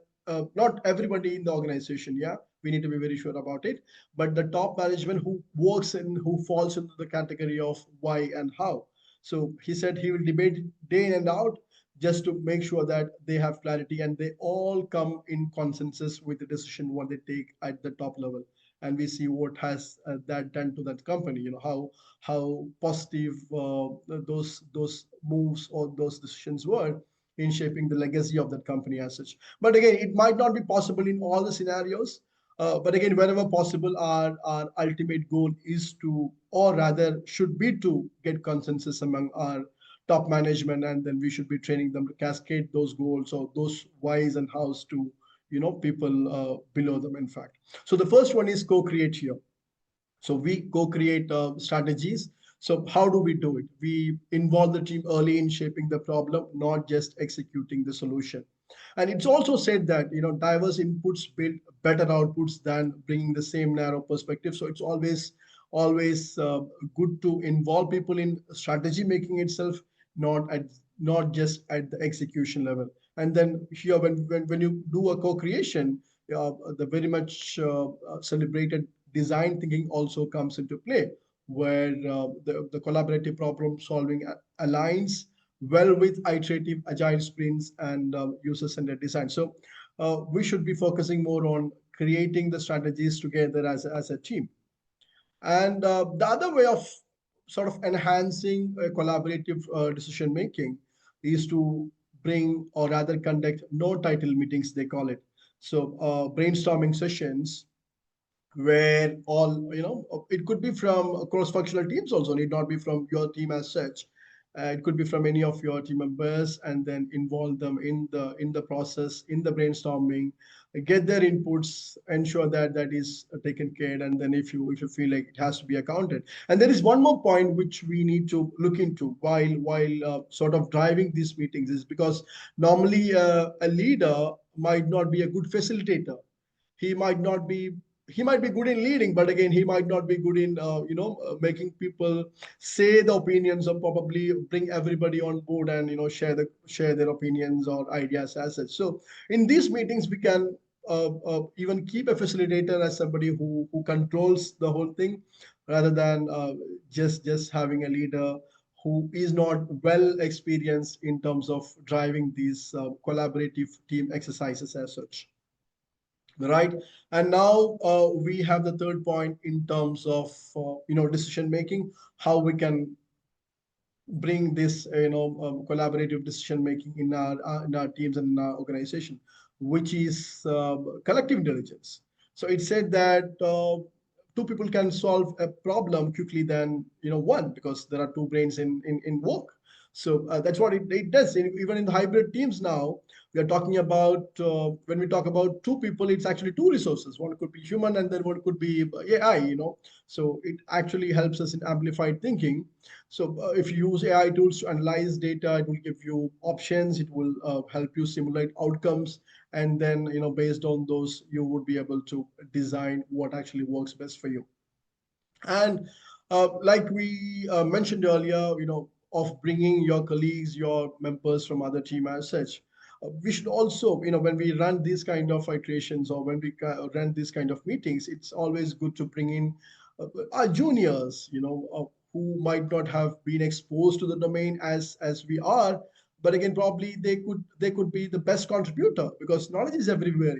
Speaker 2: not everybody in the organization, yeah, we need to be very sure about it, but the top management who works in, who falls into the category of why and how. So he said he will debate day in and out. just to make sure that they have clarity and they all come in consensus with the decision what they take at the top level. And we see what has that done to that company. How positive those moves or those decisions were in shaping the legacy of that company as such. But again, it might not be possible in all the scenarios. But again, wherever possible, our ultimate goal is to, or rather should be to get consensus among our top management, and then we should be training them to cascade those goals or those whys and hows to people below them, in fact. So the first one is co-create here. So we co-create strategies. So how do we do it? We involve the team early in shaping the problem, not just executing the solution. And it's also said that diverse inputs build better outputs than bringing the same narrow perspective. So it's always good to involve people in strategy making itself, not just at the execution level. And then here, when you do a co-creation, the very much celebrated design thinking also comes into play, where the collaborative problem solving aligns well with iterative agile sprints and user-centered design. So we should be focusing more on creating the strategies together as a team. And the other way of sort of enhancing collaborative decision making is to bring, or rather conduct, no title meetings, they call it. So brainstorming sessions where all it could be from cross-functional teams, also need not be from your team as such. It could be from any of your team members, and then involve them in the process, in the brainstorming, get their inputs, ensure that that is taken care. And then if you feel like it has to be accounted. And there is one more point which we need to look into while sort of driving these meetings, is because normally a leader might not be a good facilitator. he might not be he might be good in leading, but again, he might not be good in making people say the opinions, or probably bring everybody on board and share their opinions or ideas as such. So in these meetings, we can even keep a facilitator as somebody who controls the whole thing, rather than just having a leader who is not well experienced in terms of driving these collaborative team exercises as such. Right. And now we have the third point in terms of decision making, how we can bring this collaborative decision making in our teams and in our organization, which is collective intelligence. So it said that two people can solve a problem quickly than one, because there are two brains in work. So that's what it does. Even in the hybrid teams now, we are talking about, when we talk about two people, it's actually two resources. One could be human, and then one could be AI. So it actually helps us in amplified thinking. So if you use AI tools to analyze data, it will give you options. It will help you simulate outcomes, and then based on those, you would be able to design what actually works best for you. And like we mentioned earlier, of bringing your colleagues, your members from other team as such, we should also, when we run these kind of iterations, or when we run these kind of meetings, it's always good to bring in our juniors, who might not have been exposed to the domain as we are. But again, probably they could be the best contributor, because knowledge is everywhere.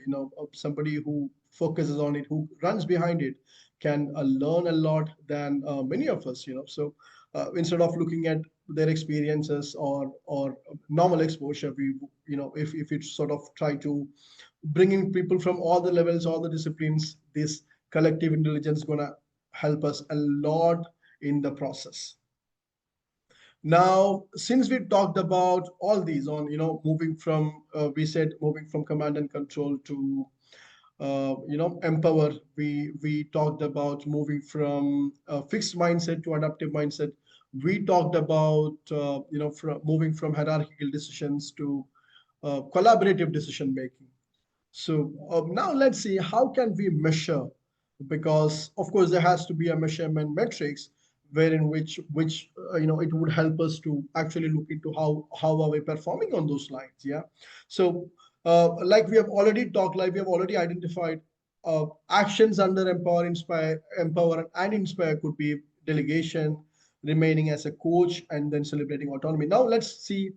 Speaker 2: Somebody who focuses on it, who runs behind it, can learn a lot than many of us. So instead of looking at their experiences or normal exposure, we if it sort of try to bring in people from all the levels, all the disciplines, this collective intelligence is going to help us a lot in the process. Now, since we talked about all these on, moving from, we said moving from command and control to, empower. We talked about moving from a fixed mindset to adaptive mindset. We talked about, from moving from hierarchical decisions to collaborative decision making. So now let's see, how can we measure? Because of course there has to be a measurement metrics, wherein which it would help us to actually look into how are we performing on those lines. Yeah. So like we have already talked, like we have already identified, actions under empower, inspire, empower and inspire could be delegation, remaining as a coach, and then celebrating autonomy. Now let's see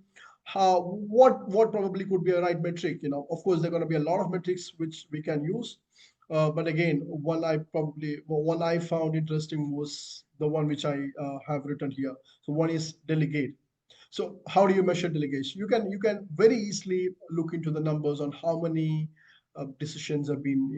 Speaker 2: what probably could be a right metric. Of course, there are going to be a lot of metrics which we can use, but again, one I found interesting was the one which I have written here. So one is delegate. So how do you measure delegation? You can very easily look into the numbers on how many decisions have been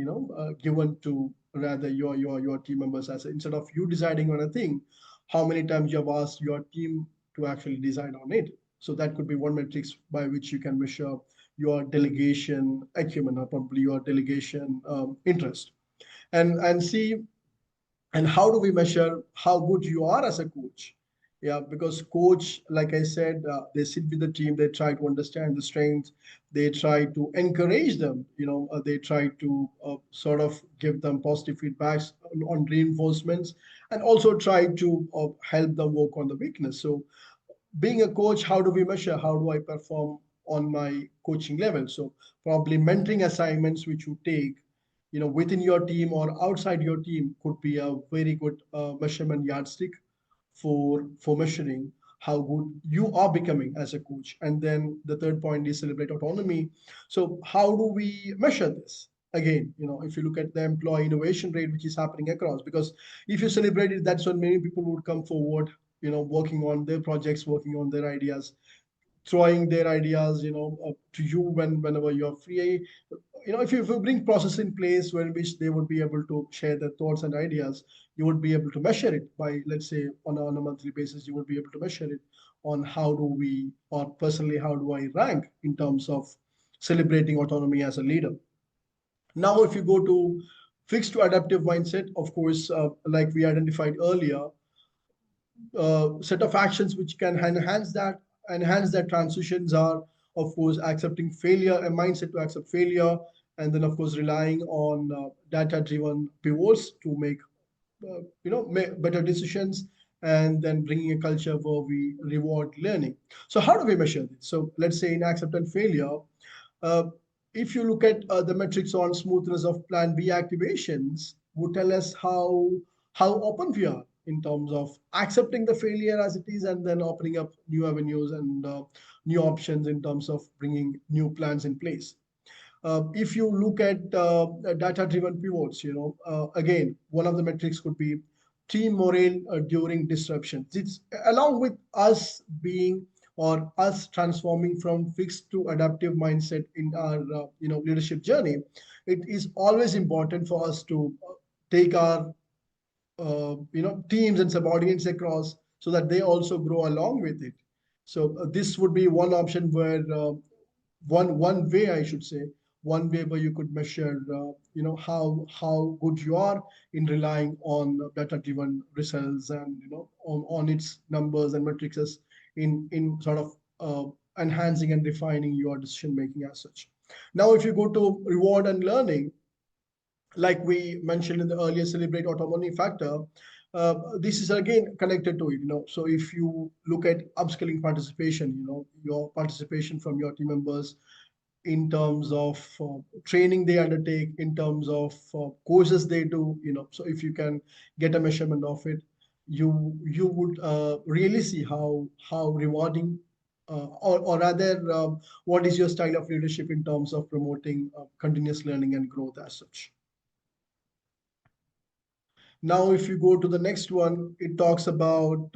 Speaker 2: given to rather your team members, as instead of you deciding on a thing, how many times you have asked your team to actually decide on it. So that could be one metrics by which you can measure your delegation acumen, or probably your delegation interest, and see. And how do we measure how good you are as a coach? Yeah, because coach, like I said, they sit with the team, they try to understand the strengths, they try to encourage them, they try to sort of give them positive feedbacks on reinforcements, and also try to help them work on the weakness. So being a coach, how do we measure how do I perform on my coaching level? So probably mentoring assignments which you take, within your team or outside your team, could be a very good measurement yardstick for measuring how good you are becoming as a coach. And then the third point is celebrate autonomy. So how do we measure this? Again, if you look at the employee innovation rate which is happening across, because if you celebrate it, that's when many people would come forward, working on their projects, working on their ideas, throwing their ideas, to you whenever you're free. If you bring process in place where in which they would be able to share their thoughts and ideas, you would be able to measure it by, let's say, on a monthly basis. You would be able to measure it on how do we, or personally, how do I rank in terms of celebrating autonomy as a leader. Now, if you go to fixed to adaptive mindset, of course, like we identified earlier, set of actions which can enhance that transitions are, of course, accepting failure, a mindset to accept failure, and then of course relying on data driven pivots to make better decisions, and then bringing a culture where we reward learning. So how do we measure this? So let's say in accept and failure, uh, if you look at the metrics on smoothness of plan B activations, would tell us how open we are in terms of accepting the failure as it is, and then opening up new avenues and new options in terms of bringing new plans in place. If you look at data-driven pivots, again, one of the metrics could be team morale during disruptions. It's along with us being, or us transforming from fixed to adaptive mindset in our leadership journey. It is always important for us to take our teams and subordinates across, so that they also grow along with it. So this would be one option where one way, I should say, one way where you could measure how good you are in relying on data driven results, and on its numbers and matrices, in sort of enhancing and refining your decision making as such. Now, if you go to reward and learning, like we mentioned in the earlier celebrate autonomy factor, this is again connected to it. So if you look at upskilling participation, your participation from your team members in terms of training they undertake, in terms of courses they do, so if you can get a measurement of it, you would really see how rewarding, or rather, what is your style of leadership in terms of promoting continuous learning and growth as such. Now, if you go to the next one, it talks about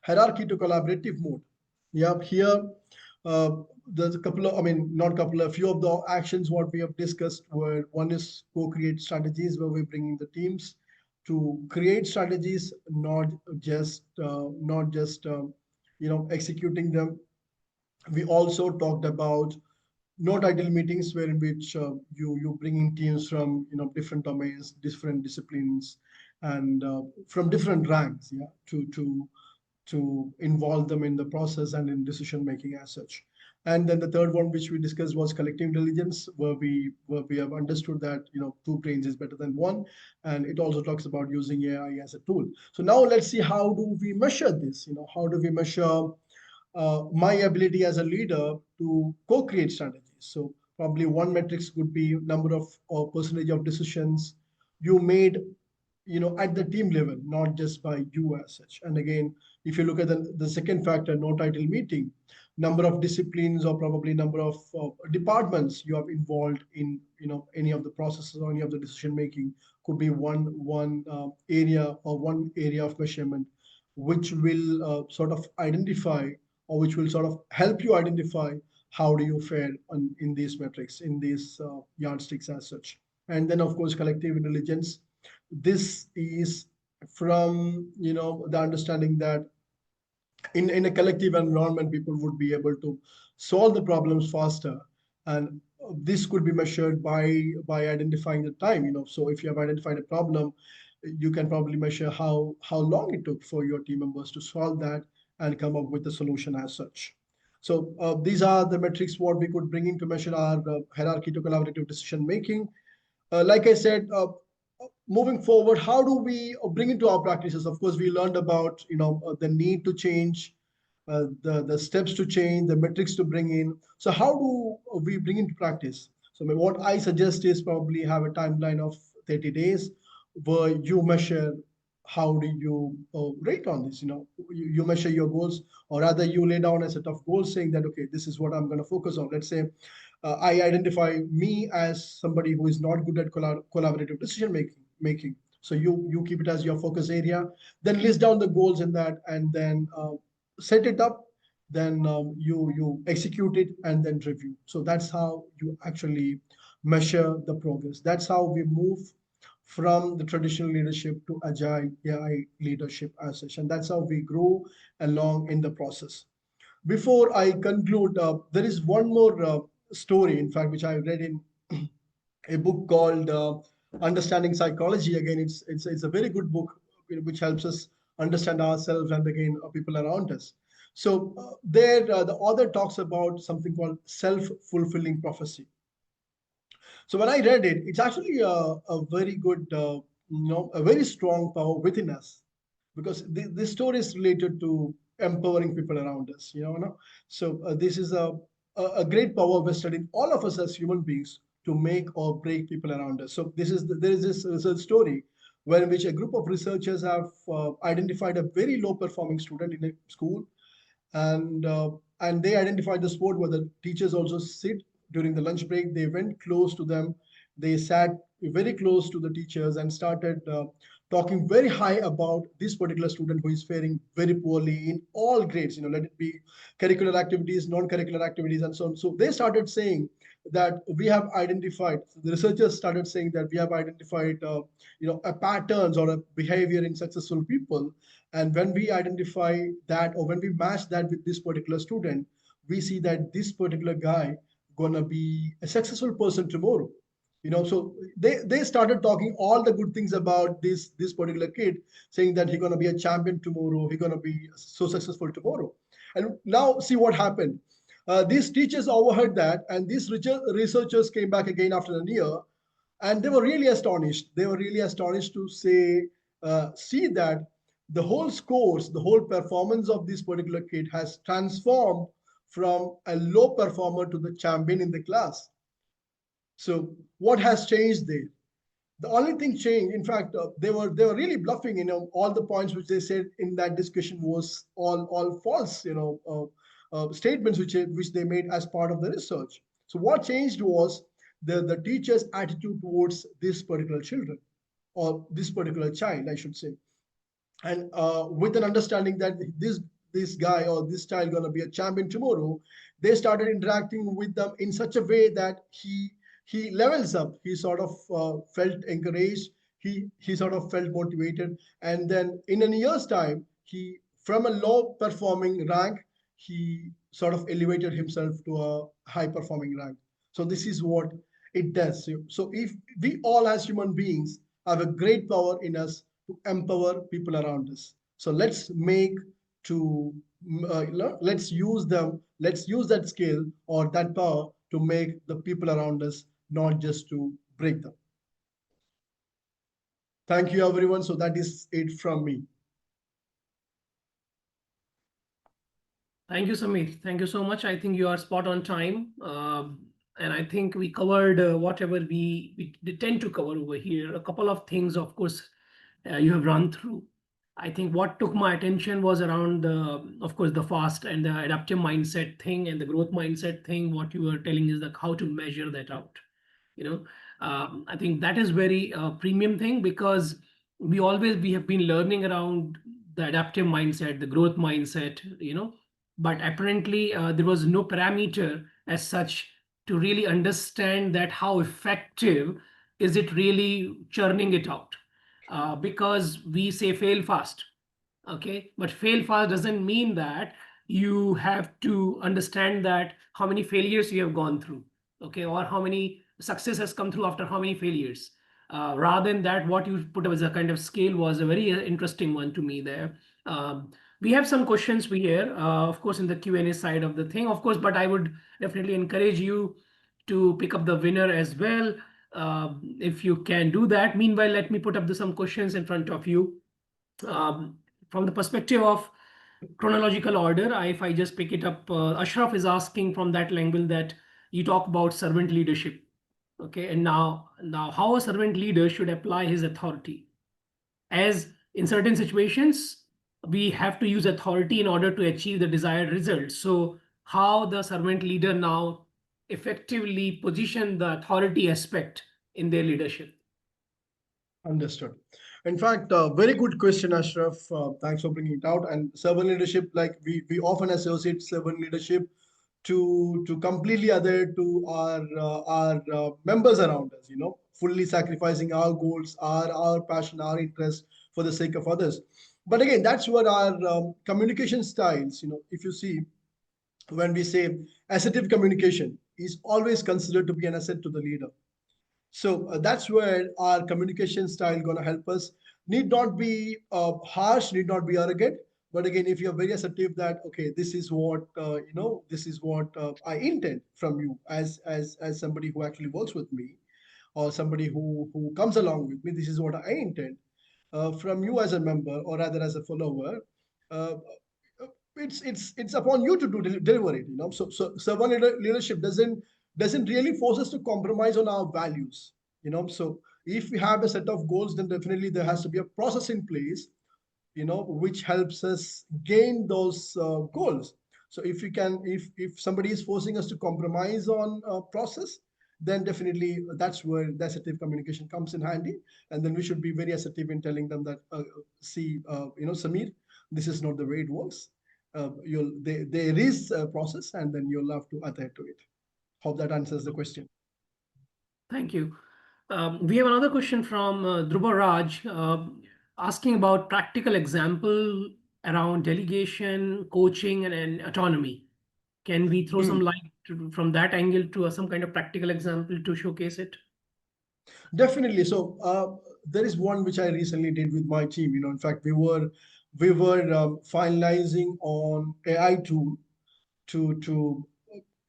Speaker 2: hierarchy to collaborative mode. Yeah, here uh, there's a couple of, I mean, not couple, a few of the actions what we have discussed were, one is co-create strategies, where we're bringing the teams to create strategies, not just executing them. We also talked about no title meetings, where in which you bring in teams from different domains, different disciplines, and from different ranks, yeah, to involve them in the process and in decision making as such. And then the third one which we discussed was collective intelligence, where we have understood that two brains is better than one, and it also talks about using AI as a tool. So now let's see, how do we measure this? How do we measure my ability as a leader to co-create strategies? So probably one metrics could be number of, or percentage of decisions you made, at the team level, not just by you as such. And again, if you look at the second factor, no title meeting, number of disciplines or probably number of departments you have involved in, any of the processes or any of the decision making could be one area or one area of measurement, which will sort of identify, or which will sort of help you identify how do you fare in these metrics, in these yardsticks as such. And then of course collective intelligence. This is from the understanding that in a collective environment, people would be able to solve the problems faster. And this could be measured by identifying the time. So if you have identified a problem, you can probably measure how long it took for your team members to solve that and come up with a solution as such. So these are the metrics what we could bring in to measure our hierarchy to collaborative decision making. Like I said, moving forward, how do we bring into our practices? Of course, we learned about the need to change, the steps to change, the metrics to bring in. So how do we bring into practice? So what I suggest is probably have a timeline of 30 days where you measure how do you rate on this. You measure your goals, or rather you lay down a set of goals saying that, okay, this is what I'm going to focus on. Let's say I identify me as somebody who is not good at collaborative decision making. So you keep it as your focus area, then list down the goals in that, and then set it up. Then you execute it and then review. So that's how you actually measure the progress. That's how we move from the traditional leadership to agile AI leadership as such, and that's how we grow along in the process. Before I conclude, there is one more story, in fact, which I read in a book called Understanding Psychology. Again, it's a very good book, which helps us understand ourselves and again people around us. So there, the author talks about something called self-fulfilling prophecy. So when I read it, it's actually a very good, a very strong power within us, because this story is related to empowering people around us. So this is a great power vested in all of us as human beings to make or break people around us. So there is this research story where in which a group of researchers have identified a very low performing student in a school, and they identified the spot where the teachers also sit during the lunch break. They went close to them. They sat very close to the teachers and started talking very high about this particular student who is faring very poorly in all grades. Let it be curricular activities, non-curricular activities, and so on. So they started saying that we have identified. The researchers started saying that we have identified, a patterns or a behavior in successful people, and when we identify that, or when we match that with this particular student, we see that this particular guy gonna be a successful person tomorrow. So they started talking all the good things about this particular kid, saying that he's gonna be a champion tomorrow, he's gonna be so successful tomorrow. And now see what happened. These teachers overheard that, and these researchers came back again after a year, and they were really astonished. They were really astonished to see that the whole scores, the whole performance of this particular kid has transformed from a low performer to the champion in the class. So what has changed there? The only thing changed, in fact, they were really bluffing. All the points which they said in that discussion was all false. Statements which they made as part of the research. So what changed was the teacher's attitude towards this particular children, or this particular child, I should say. And with an understanding that this guy or this child gonna be a champion tomorrow, they started interacting with them in such a way that he levels up. He sort of felt encouraged. He sort of felt motivated, and then in a year's time, he, from a low performing rank, he sort of elevated himself to a high performing rank. So this is what it does. So if we all as human beings have a great power in us to empower people around us. So let's make to let's use them. Let's use that skill or that power to make the people around us, not just to break them. Thank you, everyone. So that is it from me.
Speaker 1: Thank you, Samir. Thank you so much. I think you are spot on time. And I think we covered whatever we tend to cover over here. A couple of things, of course, you have run through. I think what took my attention was around the, of course, the fast and the adaptive mindset thing and the growth mindset thing. What you were telling is that how to measure that out. You know, I think that is very premium thing, because we have been learning around the adaptive mindset, the growth mindset. But apparently there was no parameter as such to really understand that how effective is it really churning it out, because we say fail fast. Okay, but fail fast doesn't mean that you have to understand that how many failures you have gone through, okay, or how many success has come through after how many failures. Rather than that, what you put up as a kind of scale was a very interesting one to me there. We have some questions here, of course, in the Q&A side of the thing, of course, but I would definitely encourage you to pick up the winner as well, if you can do that. Meanwhile, let me put up some questions in front of you. um, from the perspective of chronological order, if I just pick it up, Ashraf is asking from that angle that you talk about servant leadership. Okay, and now how a servant leader should apply his authority, as in certain situations we have to use authority in order to achieve the desired result. So how the servant leader now effectively position the authority aspect in their leadership.
Speaker 2: Understood. In fact, very good question, Ashraf. Thanks for bringing it out. And servant leadership, like we often associate servant leadership to completely other to our members around us. Fully sacrificing our goals, our passion, our interest for the sake of others. But again, that's what our communication styles. If you see, when we say assertive communication is always considered to be an asset to the leader. So that's where our communication style going to help us. Need not be harsh, need not be arrogant. But again, if you're very assertive that, okay, this is what I intend from you as somebody who actually works with me, or somebody who comes along with me, this is what I intend from you as a member, or rather as a follower. Uh, it's upon you to deliver it. So servant leadership doesn't really force us to compromise on our values. So if we have a set of goals, then definitely there has to be a process in place, which helps us gain those goals. So if somebody is forcing us to compromise on process, then definitely that's where the assertive communication comes in handy. And then we should be very assertive in telling them that, see, Samir, this is not the way it works. There is a process, and then you'll have to adhere to it. Hope that answers the question.
Speaker 1: Thank you. We have another question from Dhruva Raj, asking about practical example around delegation, coaching, and autonomy. Can we throw some light from that angle to some kind of practical example to showcase it?
Speaker 2: Definitely. So there is one which I recently did with my team. In fact, we were finalizing on AI tool to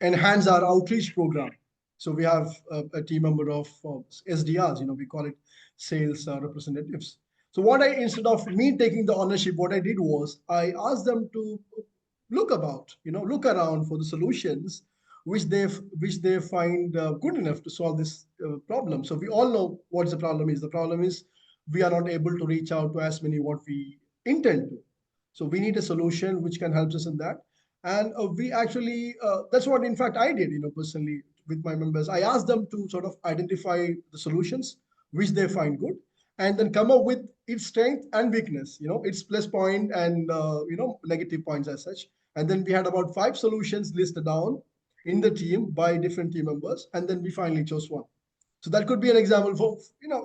Speaker 2: enhance our outreach program. So we have a team member of SDRs. We call it sales representatives. So what I instead of me taking the ownership, what I did was I asked them to look around for the solutions which they find good enough to solve this problem. So we all know what the problem is. The problem is we are not able to reach out to as many what we intend to. So we need a solution which can help us in that. And we actually, that's what in fact I did, personally with my members. I asked them to sort of identify the solutions which they find good, and then come up with its strength and weakness, its plus point and negative points as such. And then we had about 5 solutions listed down in the team by different team members, and then we finally chose one. So that could be an example for,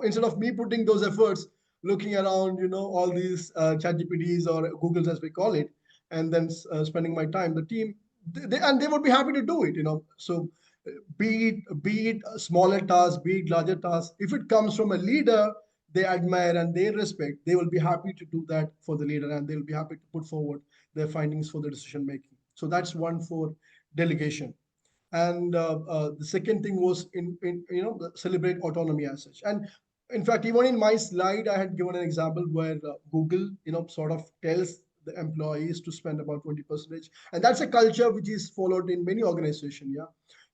Speaker 2: instead of me putting those efforts, looking around, all these chat GPTs or Googles as we call it, and then spending my time, the team, and they would be happy to do it, So be it a smaller task, be it larger task, if it comes from a leader they admire and they respect, they will be happy to do that for the leader, and they'll be happy to put forward their findings for the decision making. So that's one for delegation. And the second thing was in celebrate autonomy as such. And in fact, even in my slide I had given an example where Google sort of tells the employees to spend about 20%, and that's a culture which is followed in many organizations. Yeah,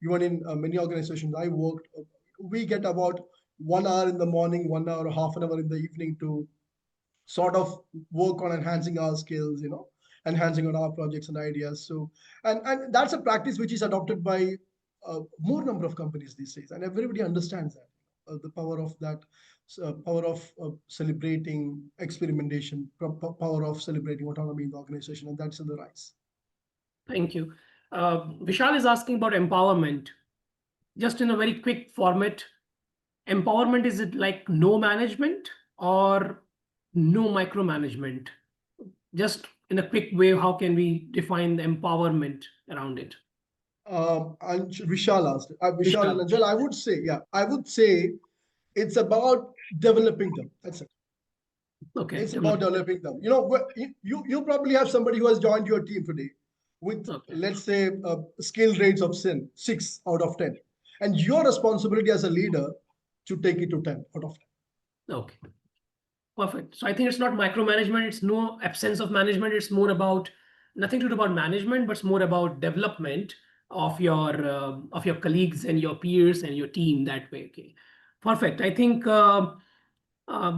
Speaker 2: even in many organizations I worked, we get about 1 hour in the morning, 1 hour or half an hour in the evening to sort of work on enhancing our skills, enhancing on our projects and ideas. So, and that's a practice which is adopted by more number of companies these days, and everybody understands that the power of that, power of celebrating experimentation, power of celebrating autonomy in the organization, and that's in the rise.
Speaker 1: Thank you. Vishal is asking about empowerment. Just in a very quick format, empowerment, is it like no management or no micromanagement? Just in a quick way, how can we define the empowerment around it?
Speaker 2: And Vishal asked, Vishal and
Speaker 1: Vishal.
Speaker 2: Angel, I would say it's about developing them. That's it.
Speaker 1: Okay.
Speaker 2: It's about developing them. You probably have somebody who has joined your team today with,
Speaker 1: Okay.
Speaker 2: let's say, skill rates of 6 out of 10. And your responsibility as a leader to take it to 10 out of 10.
Speaker 1: Okay. Perfect. So I think it's not micromanagement. It's no absence of management. It's more about nothing to do about management, but it's more about development of your colleagues and your peers and your team that way. Okay. Perfect. I think we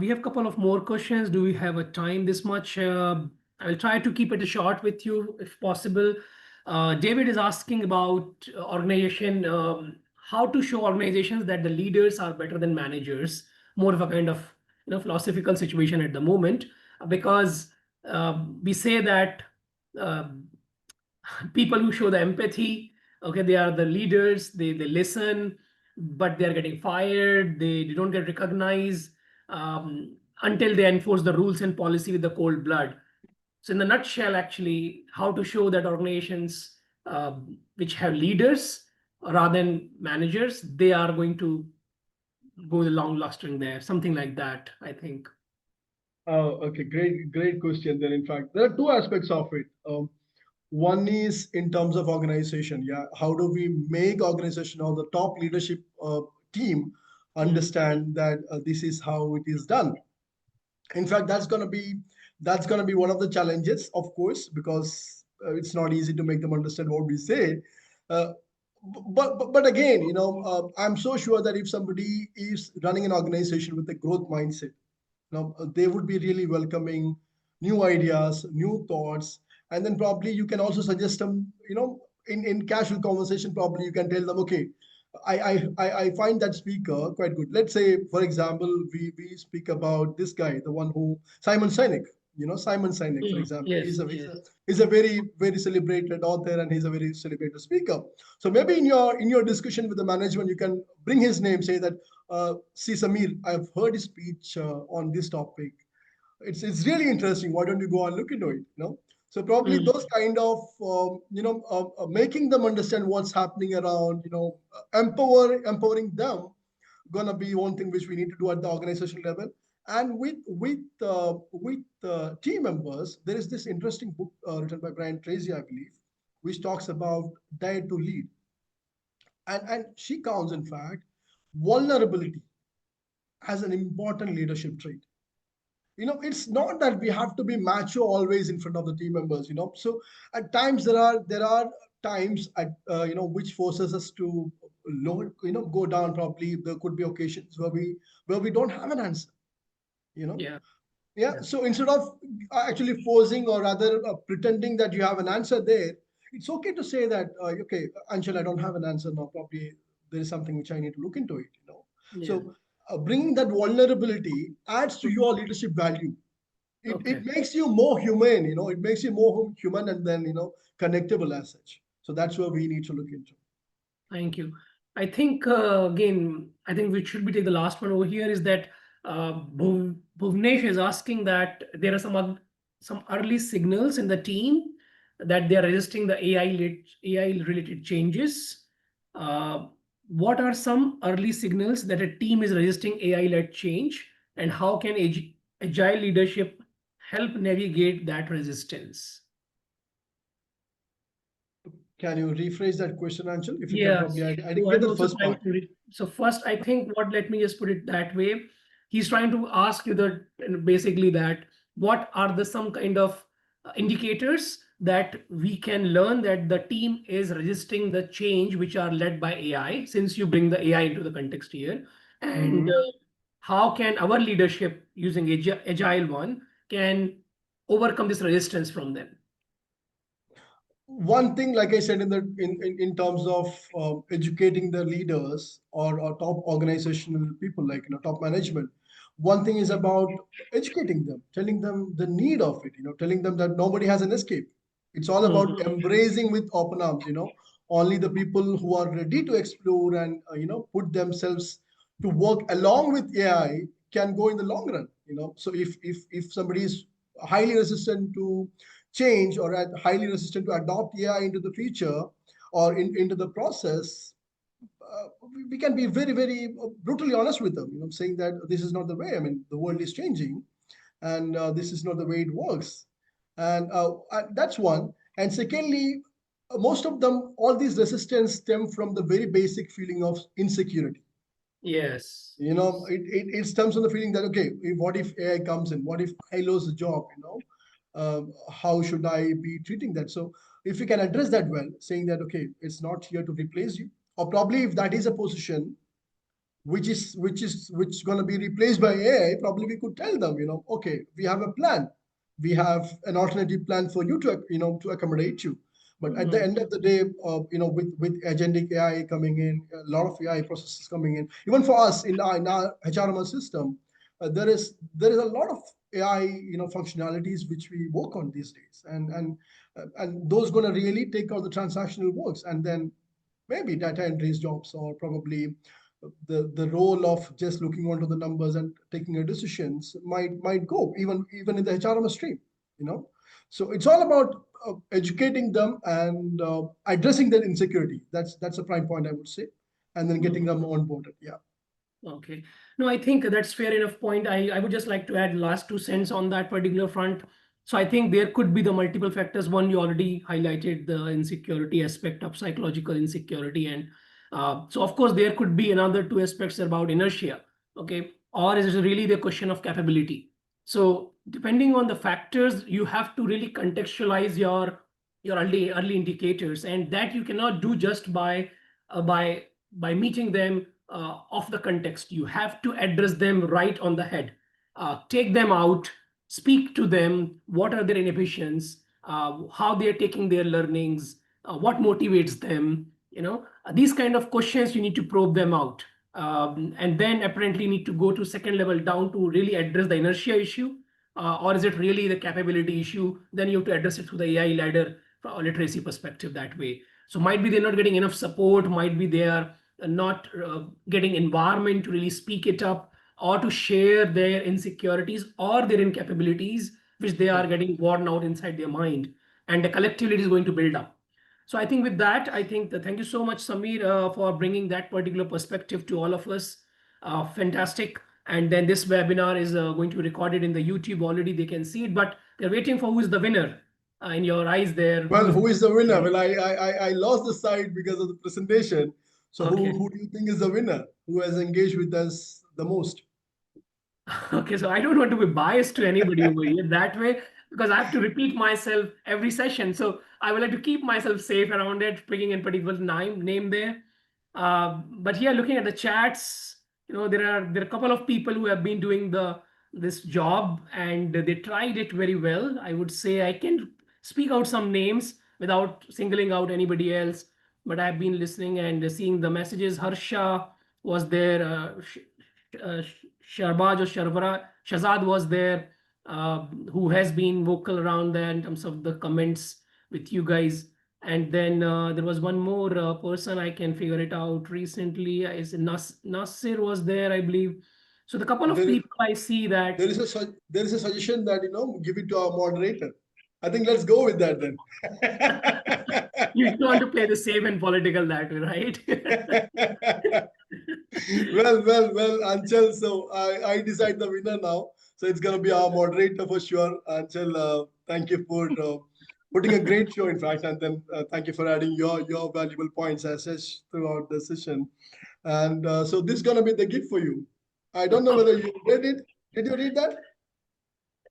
Speaker 1: have a couple of more questions. Do we have a time this much? I'll try to keep it short with you if possible. David is asking about organization, how to show organizations that the leaders are better than managers. More of a kind of philosophical situation at the moment, because we say that uh, people who show the empathy, okay, they are the leaders. They listen, but they are getting fired. They don't get recognized until they enforce the rules and policy with the cold blood. So in the nutshell, actually, how to show that organizations which have leaders rather than managers, they are going to go the long lasting there, something like that, I think.
Speaker 2: Oh, okay, great question. Then, in fact, there are two aspects of it. One is in terms of organization. Yeah, how do we make organization or the top leadership team understand that this is how it is done? In fact, that's gonna be one of the challenges, of course, because it's not easy to make them understand what we say. Uh, but again, I'm so sure that if somebody is running an organization with a growth mindset, they would be really welcoming new ideas, new thoughts, and then probably you can also suggest them, in casual conversation, probably you can tell them, okay, I find that speaker quite good. Let's say, for example, we speak about this guy, the one who Simon Sinek. Simon Sinek, for example,
Speaker 1: Yes,
Speaker 2: he's a he's
Speaker 1: yes.
Speaker 2: a he's a very very celebrated author and he's a very celebrated speaker. So maybe in your discussion with the management, you can bring his name, say that, see Samir, I've heard his speech on this topic. It's really interesting. Why don't you go and look into it? So probably those kind of making them understand what's happening around, empowering them, gonna be one thing which we need to do at the organization level. And with team members, there is this interesting book written by Brian Tracy, I believe, which talks about dare to lead, and she counts, in fact, vulnerability as an important leadership trait. It's not that we have to be macho always in front of the team members. So at times there are times which forces us to go down. Probably there could be occasions where we don't have an answer. you know
Speaker 1: Yeah.
Speaker 2: yeah, so instead of actually forcing, or rather pretending that you have an answer there, it's okay to say that, okay, Anshul, I don't have an answer now. Probably there is something which I need to look into it.
Speaker 1: Yeah.
Speaker 2: So bringing that vulnerability adds to your leadership value. It
Speaker 1: Okay.
Speaker 2: makes you more human. It makes you more human, and then connectable as such. So that's where we need to look into.
Speaker 1: Thank you. I think again, I think we should be take the last one over here is that Bhuvnesh is asking that there are some early signals in the team that they are resisting the AI related changes. Uh, what are some early signals that a team is resisting AI led change, and how can agile leadership help navigate that resistance?
Speaker 2: Can you rephrase that question, Anshul? If you can,
Speaker 1: Yeah,
Speaker 2: probably. I didn't
Speaker 1: so
Speaker 2: get
Speaker 1: I'm
Speaker 2: the
Speaker 1: also
Speaker 2: first
Speaker 1: trying
Speaker 2: part.
Speaker 1: to read. So first, I think let me just put it that way. He's trying to ask you that basically that what are the some kind of indicators that we can learn that the team is resisting the change which are led by AI, since you bring the AI into the context here, and
Speaker 2: Mhm.
Speaker 1: how can our leadership using agile one can overcome this resistance from them?
Speaker 2: One thing, like I said, in terms of educating the leaders or top organizational people, like top management, one thing is about educating them, telling them the need of it, telling them that nobody has an escape. It's all about
Speaker 1: Mhm.
Speaker 2: embracing with open arms. Only the people who are ready to explore and put themselves to work along with AI can go in the long run. So if somebody is highly resistant to change or highly resistant to adopt AI into the future or into the process, we can be very, very brutally honest with them, saying that this is not the way. I mean, the world is changing, and this is not the way it works. And that's one. And secondly, most of them, all these resistance stem from the very basic feeling of insecurity.
Speaker 1: Yes. Yes.
Speaker 2: It stems from the feeling that, okay, what if AI comes in? What if I lose the job? How should I be treating that? So if we can address that well, saying that, okay, it's not here to replace you, or probably if that is a position which going to be replaced by AI, probably we could tell them, okay, we have a plan, we have an alternative plan for you to accommodate you. But at the
Speaker 1: Mhm.
Speaker 2: end of the day, with agentic AI coming in, a lot of AI processes coming in, even for us in our HRMS system, there is a lot of AI functionalities which we work on these days, and those going to really take out the transactional works, and then maybe data entry's jobs, or probably the role of just looking onto the numbers and taking a decisions might go even in the HRMS stream. you know so it's all about educating them and addressing their insecurity. That's a prime point, I would say, and then getting them
Speaker 1: Mhm.
Speaker 2: onboarded. Yeah.
Speaker 1: Okay. No, I think that's fair enough point. I would just like to add last 2 cents on that particular front. So I think there could be the multiple factors. One, you already highlighted the insecurity aspect of psychological insecurity. And so of course, there could be another 2 aspects about inertia. Okay. Or is it really the question of capability? So depending on the factors, you have to really contextualize your early indicators. And that you cannot do just by meeting them of the context. You have to address them right on the head. Take them out, speak to them. What are their inhibitions? How they are taking their learnings? What motivates them? These kind of questions you need to probe them out, and then apparently need to go to second level down to really address the inertia issue. Or is it really the capability issue? Then you have to address it through the AI ladder from a literacy perspective that way. So might be they're not getting enough support, might be they are not getting environment to really speak it up or to share their insecurities or their incapabilities, which they are
Speaker 2: Correct.
Speaker 1: getting worn out inside their mind, and the collectively it is going to build up. So I think with that, I think that thank you so much, Samir, for bringing that particular perspective to all of us. Fantastic. And then this webinar is going to be recorded in the YouTube already. They can see it, but they're waiting for who is the winner in your eyes there. Who
Speaker 2: Well,
Speaker 1: is
Speaker 2: who is the winner?
Speaker 1: the
Speaker 2: Well, I lost the side because of the presentation. So who
Speaker 1: okay.
Speaker 2: who do you think is the winner? Who has engaged with us the most?
Speaker 1: Okay, so I don't want to be biased to anybody over here that way because I have to repeat myself every session. So I would like to keep myself safe around it, picking in particular name there. But here, looking at the chats, there are a couple of people who have been doing this job and they tried it very well. I would say I can speak out some names without singling out anybody else, but I've been listening and seeing the messages. Harsha was there. Uh, Sharbaj or Shazad was there, who has been vocal around there in terms of the comments with you guys. And then there was one more person I can figure it out recently. Is Nasir was there, I believe. So the couple of
Speaker 2: There,
Speaker 1: people I see that
Speaker 2: there is a suggestion that give it to our moderator. I think let's go with that then.
Speaker 1: you don't want to play the safe and political that way, right?
Speaker 2: Well, Anchal. So I decide the winner now. So it's gonna be our moderator for sure. Anchal, thank you for putting a great show, in fact, and then thank you for adding your valuable points as such throughout the session. And so this is gonna be the gift for you. I don't know whether you read it. Did you read that?
Speaker 1: Uh,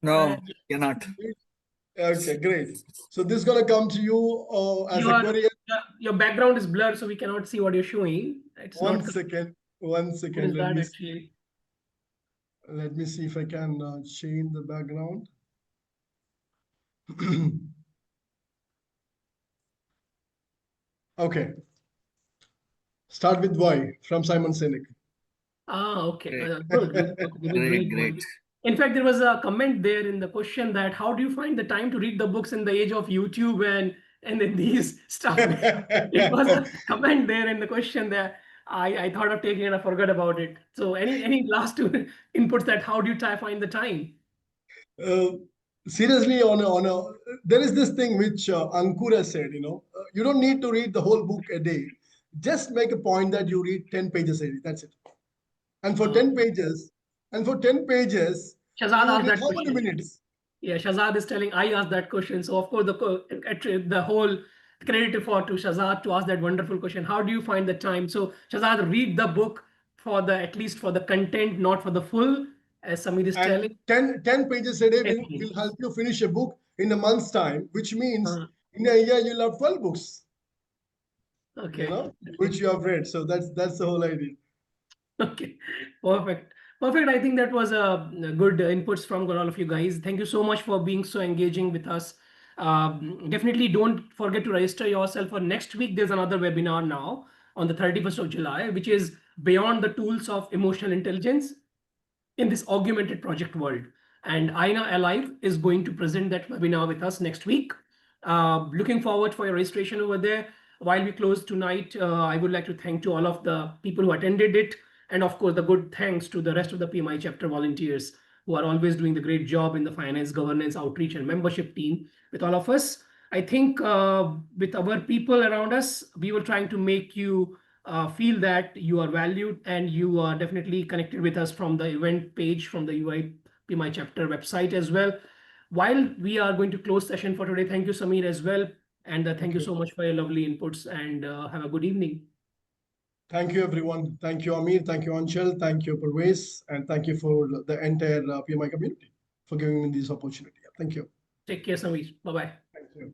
Speaker 3: No, cannot.
Speaker 2: Okay, great. So this is gonna come to you as a
Speaker 1: your
Speaker 2: query.
Speaker 1: your background is blurred, so we cannot see what you're showing. It's
Speaker 2: One
Speaker 1: not correct.
Speaker 2: second, one
Speaker 1: What
Speaker 2: second.
Speaker 1: is that actually?
Speaker 2: Let me see if I can change the background. Okay. Start with why from Simon Sinek.
Speaker 1: Okay.
Speaker 3: Great.
Speaker 1: Good. Okay, we will
Speaker 3: Great,
Speaker 1: read
Speaker 3: great.
Speaker 1: one. In fact, there was a comment there in the question that how do you find the time to read the books in the age of YouTube and then these stuff? It was a comment there in the question there. I thought of taking it, I forgot about it. So any last two inputs that how do you try find the time?
Speaker 2: uh, Seriously, there is this thing which Ankur has said, you don't need to read the whole book a day. Just make a point that you read 10 pages a day. That's it. And for
Speaker 1: Uh,
Speaker 2: 10 pages, and for 10 pages,
Speaker 1: Shazad
Speaker 2: you
Speaker 1: asked
Speaker 2: read
Speaker 1: that
Speaker 2: how many
Speaker 1: question.
Speaker 2: minutes?
Speaker 1: Yeah, Shazad is telling I asked that question. So of course the whole credit for to Shazad to ask that wonderful question. How do you find the time? So Shazad, read the book for the at least for the content, not for the full, as Samir is
Speaker 2: And
Speaker 1: telling.
Speaker 2: 10 pages a day
Speaker 1: 10
Speaker 2: will
Speaker 1: pages.
Speaker 2: help you finish a book in a month's time, which means
Speaker 1: Uh,
Speaker 2: in a year you'll have 12 books,
Speaker 1: okay.
Speaker 2: which you have read. So that's the whole idea.
Speaker 1: Okay, perfect. Perfect. I think that was a good inputs from all of you guys. Thank you so much for being so engaging with us. Definitely don't forget to register yourself for next week. There's another webinar now on the 31st of July, which is Beyond the Tools of Emotional Intelligence in this augmented project world. And Aina Alive is going to present that webinar with us next week. Looking forward for your registration over there. While we close tonight, I would like to thank to all of the people who attended it. And of course, the good thanks to the rest of the PMI chapter volunteers who are always doing the great job in the finance, governance, outreach, and membership team with all of us. I think with our people around us, we were trying to make you feel that you are valued and you are definitely connected with us from the event page from the UI PMI chapter website as well. While we are going to close session for today, thank you, Samir, as well. And thank
Speaker 2: Thank
Speaker 1: you
Speaker 2: you.
Speaker 1: so much for your lovely inputs and have a good evening.
Speaker 2: Thank you, everyone. Thank you, Amir. Thank you, Anshul. Thank you, Parvez. And thank you for the entire PMI community for giving me this opportunity. Thank you.
Speaker 1: Take care, Samir. Bye bye.
Speaker 2: Thank you.